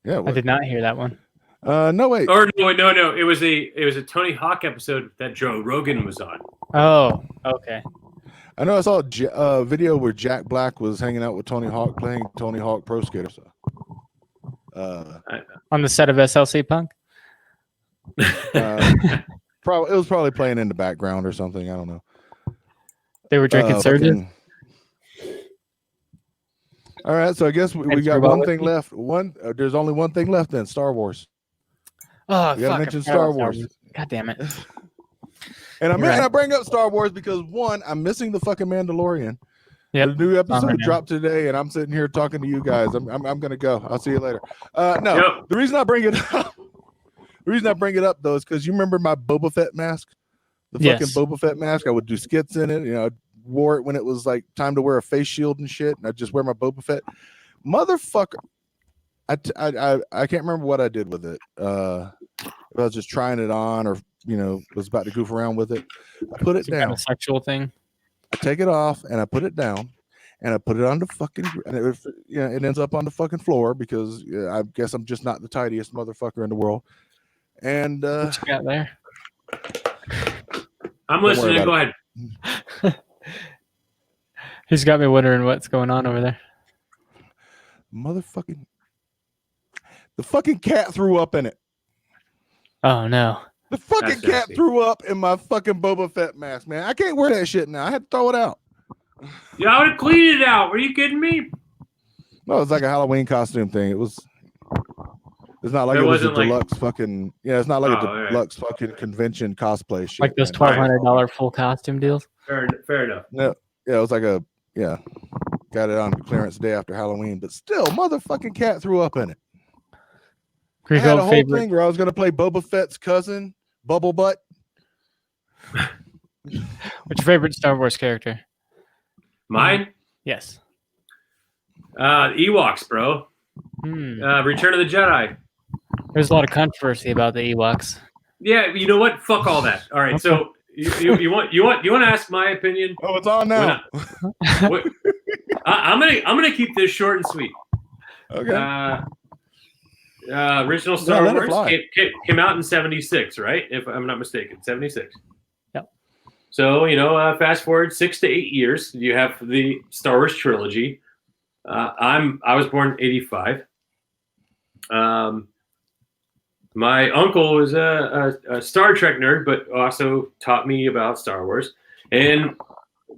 Yeah, I did not hear that one. No wait. Or no. It was a Tony Hawk episode that Joe Rogan was on. Oh, okay. I know I saw a video where Jack Black was hanging out with Tony Hawk playing Tony Hawk Pro Skater. So, on the set of SLC Punk. It was probably playing in the background or something. I don't know. They were drinking surgeon. All right, so I guess we got one thing left. There's only one thing left then. Star Wars. Oh, we gotta mention Star Wars. God damn it! And I bring up Star Wars because one, I'm missing the fucking Mandalorian. Yeah, the new episode dropped today, and I'm sitting here talking to you guys. I'm gonna go. I'll see you later. The reason I bring it up. The reason I bring it up though is because you remember my Boba Fett mask, the fucking Boba Fett mask. I would do skits in it. I wore it when it was like time to wear a face shield and shit, and I just wear my Boba Fett. Motherfucker, I can't remember what I did with it. If I was just trying it on, or was about to goof around with it. I put it down. Kind of sexual thing. I take it off and I put it down, and I put it on the fucking. And it ends up on the fucking floor because I guess I'm just not the tidiest motherfucker in the world. And what you got there? I'm listening. Go ahead. He's got me wondering what's going on over there. Motherfucking, the fucking cat threw up in it. Oh no! The fucking cat threw up in my fucking Boba Fett mask, man. I can't wear that shit now. I had to throw it out. Yeah, I would have cleaned it out. Were you kidding me? No, it's like a Halloween costume thing. It was. It's not like it was a deluxe fucking. Yeah, it's not like a deluxe fucking convention cosplay shit. Like those $1,200 full costume deals. Fair enough. No, yeah, it was like got it on clearance day after Halloween, but still, motherfucking cat threw up in it. Kreko, I had a whole thing where I was gonna play Boba Fett's cousin, Bubble Butt. What's your favorite Star Wars character? Mine? Yes. Ewoks, bro. Return of the Jedi. There's a lot of controversy about the Ewoks. Yeah, you know what? Fuck all that. All right, so you want to ask my opinion? Oh, it's on now. I'm gonna keep this short and sweet. Okay. Original Star Wars came out in 76, right? If I'm not mistaken, 76. Yep. So fast forward 6 to 8 years, you have the Star Wars trilogy. I was born in 85. My uncle was a Star Trek nerd, but also taught me about Star Wars. And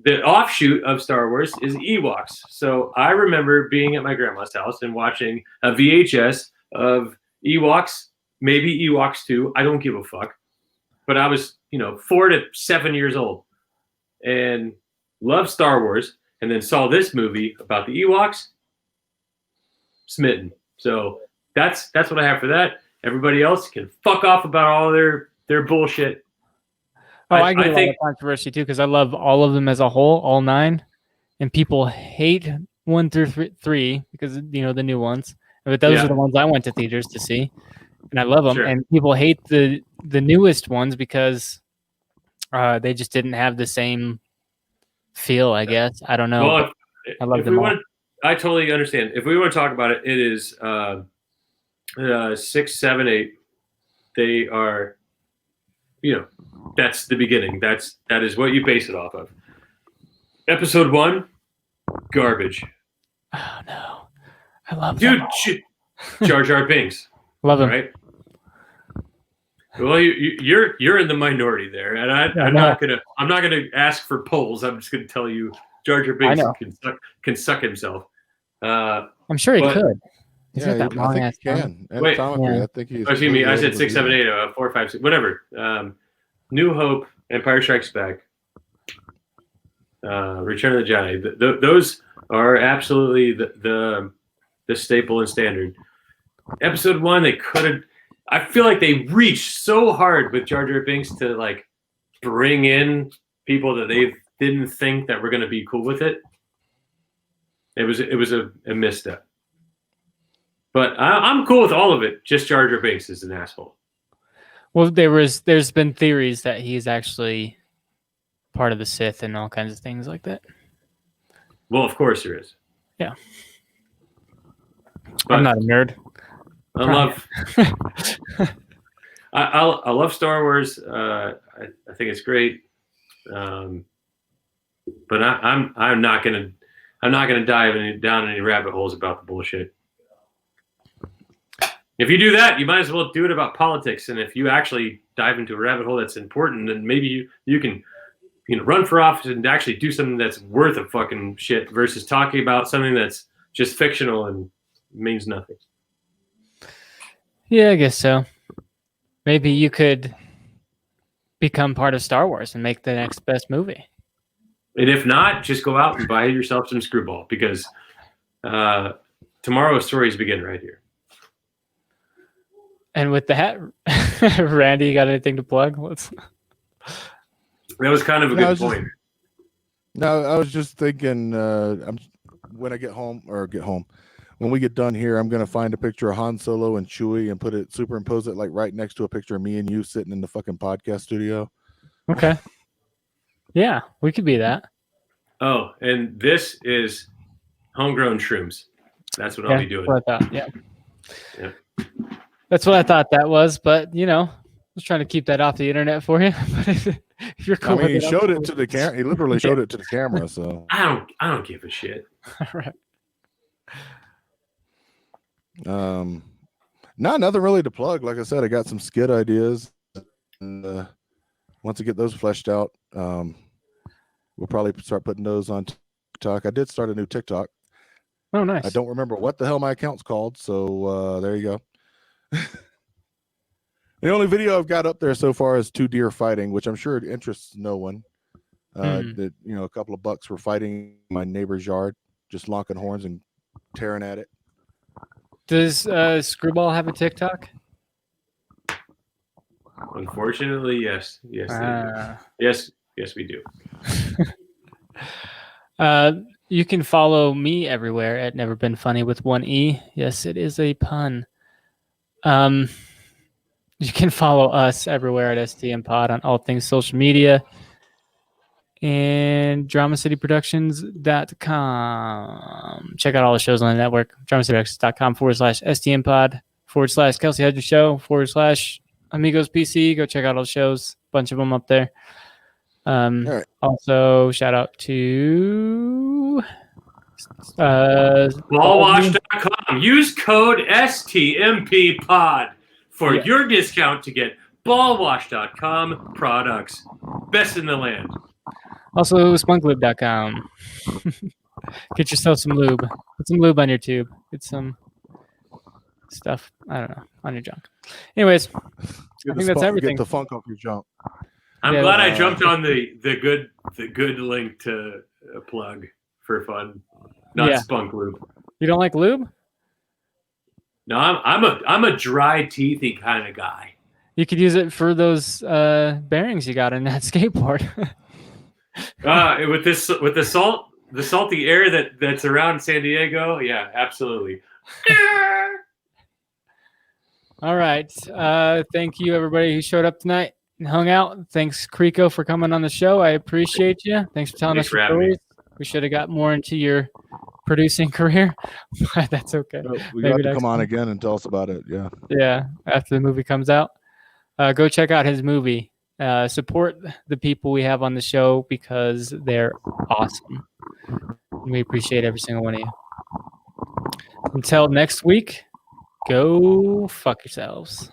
the offshoot of Star Wars is Ewoks. So I remember being at my grandma's house and watching a VHS of Ewoks, maybe Ewoks 2. I don't give a fuck. But I was, 4 to 7 years old and loved Star Wars, and then saw this movie about the Ewoks. Smitten. So that's what I have for that. Everybody else can fuck off about all their bullshit. Oh, I get a lot of controversy too because I love all of them as a whole, all 9, and people hate 1 through 3 because the new ones. But those are the ones I went to theaters to see, and I love them. Sure. And people hate the newest ones because they just didn't have the same feel. I guess I don't know. Well, I love them all. I totally understand. If we want to talk about it, it is 6, 7, 8. They are, that's the beginning. That is what you base it off of. Episode 1, garbage. Oh no, I love Dude, that. Jar Jar Binks, Love him. right? Well, you're in the minority there, and Yeah, I'm no, not gonna ask for polls. I'm just gonna tell you, Jar Jar I Binks know. can suck himself. Uh, I'm sure he but could. He's Yeah, got that I long think ass he tongue. can. Wait. Anatomically, Yeah. I think he's. oh, excuse me, I completely said able to do 6, 7, that. 8, 4, 5, 6, whatever. New Hope, Empire Strikes Back, Return of the Jedi. Those are absolutely the staple and standard. Episode 1, they could have. I feel like they reached so hard with Jar Jar Binks to like bring in people that they didn't think that were going to be cool with it. It was a misstep. But I'm cool with all of it. Just Jar Jar Binks is an asshole. Well, there's been theories that he's actually part of the Sith and all kinds of things like that. Well, of course there is. Yeah. But I'm not a nerd. I love. I love Star Wars. I think it's great. But I'm not gonna dive down any rabbit holes about the bullshit. If you do that, you might as well do it about politics. And if you actually dive into a rabbit hole that's important, then maybe you can run for office and actually do something that's worth a fucking shit versus talking about something that's just fictional and means nothing. Yeah, I guess so. Maybe you could become part of Star Wars and make the next best movie. And if not, just go out and buy yourself some screwball because tomorrow's stories begin right here. And with that, Randy, you got anything to plug? That was kind of a good point. No, I was just thinking. When I get home, when we get done here, I'm gonna find a picture of Han Solo and Chewie and superimpose it like right next to a picture of me and you sitting in the fucking podcast studio. Okay. Yeah, we could be that. Oh, and this is homegrown shrooms. That's what I'll be doing. That's what I thought. Yeah. That's what I thought that was, but I was trying to keep that off the internet for you. But if you're cool, he showed it to the camera. He literally showed it to the camera. So I don't give a shit. All right. Nothing really to plug. Like I said, I got some skit ideas, and once I get those fleshed out, we'll probably start putting those on TikTok. I did start a new TikTok. Oh, nice. I don't remember what the hell my account's called, so there you go. The only video I've got up there so far is 2 deer fighting, which I'm sure it interests no one. That a couple of bucks were fighting in my neighbor's yard, just locking horns and tearing at it. Does Screwball have a TikTok? Unfortunately, yes. Yes, yes, we do. You can follow me everywhere at Never Been Funny with 1 E. Yes, it is a pun. You can follow us everywhere at STM Pod on all things social media and DramaCityProductions.com. Check out all the shows on the network. DramaCityProductions.com/STM Pod /Kelsey Hedges Show /Amigos PC. Go check out all the shows. Bunch of them up there. Right. Also, shout out to Ballwash.com. Use code STMPPod for your discount to get ballwash.com products. Best in the land. Also, spunklube.com. Get yourself some lube. Put some lube on your tube. Get some stuff, I don't know, on your junk. Anyways, I think that's everything. Get the funk off your junk. I'm glad I jumped on the good link to plug for fun, not Spunk Lube. You don't like lube? No, I'm a dry teethy kind of guy. You could use it for those bearings you got in that skateboard. With the salty air that's around San Diego, yeah, absolutely. All right. Thank you, everybody who showed up tonight and hung out. Thanks, Kreko, for coming on the show. I appreciate you. Thanks for telling us your stories. We should have got more into your producing career, but that's okay. We got to come on again and tell us about it. Yeah. Yeah. After the movie comes out, go check out his movie. Support the people we have on the show because they're awesome. We appreciate every single one of you. Until next week, go fuck yourselves.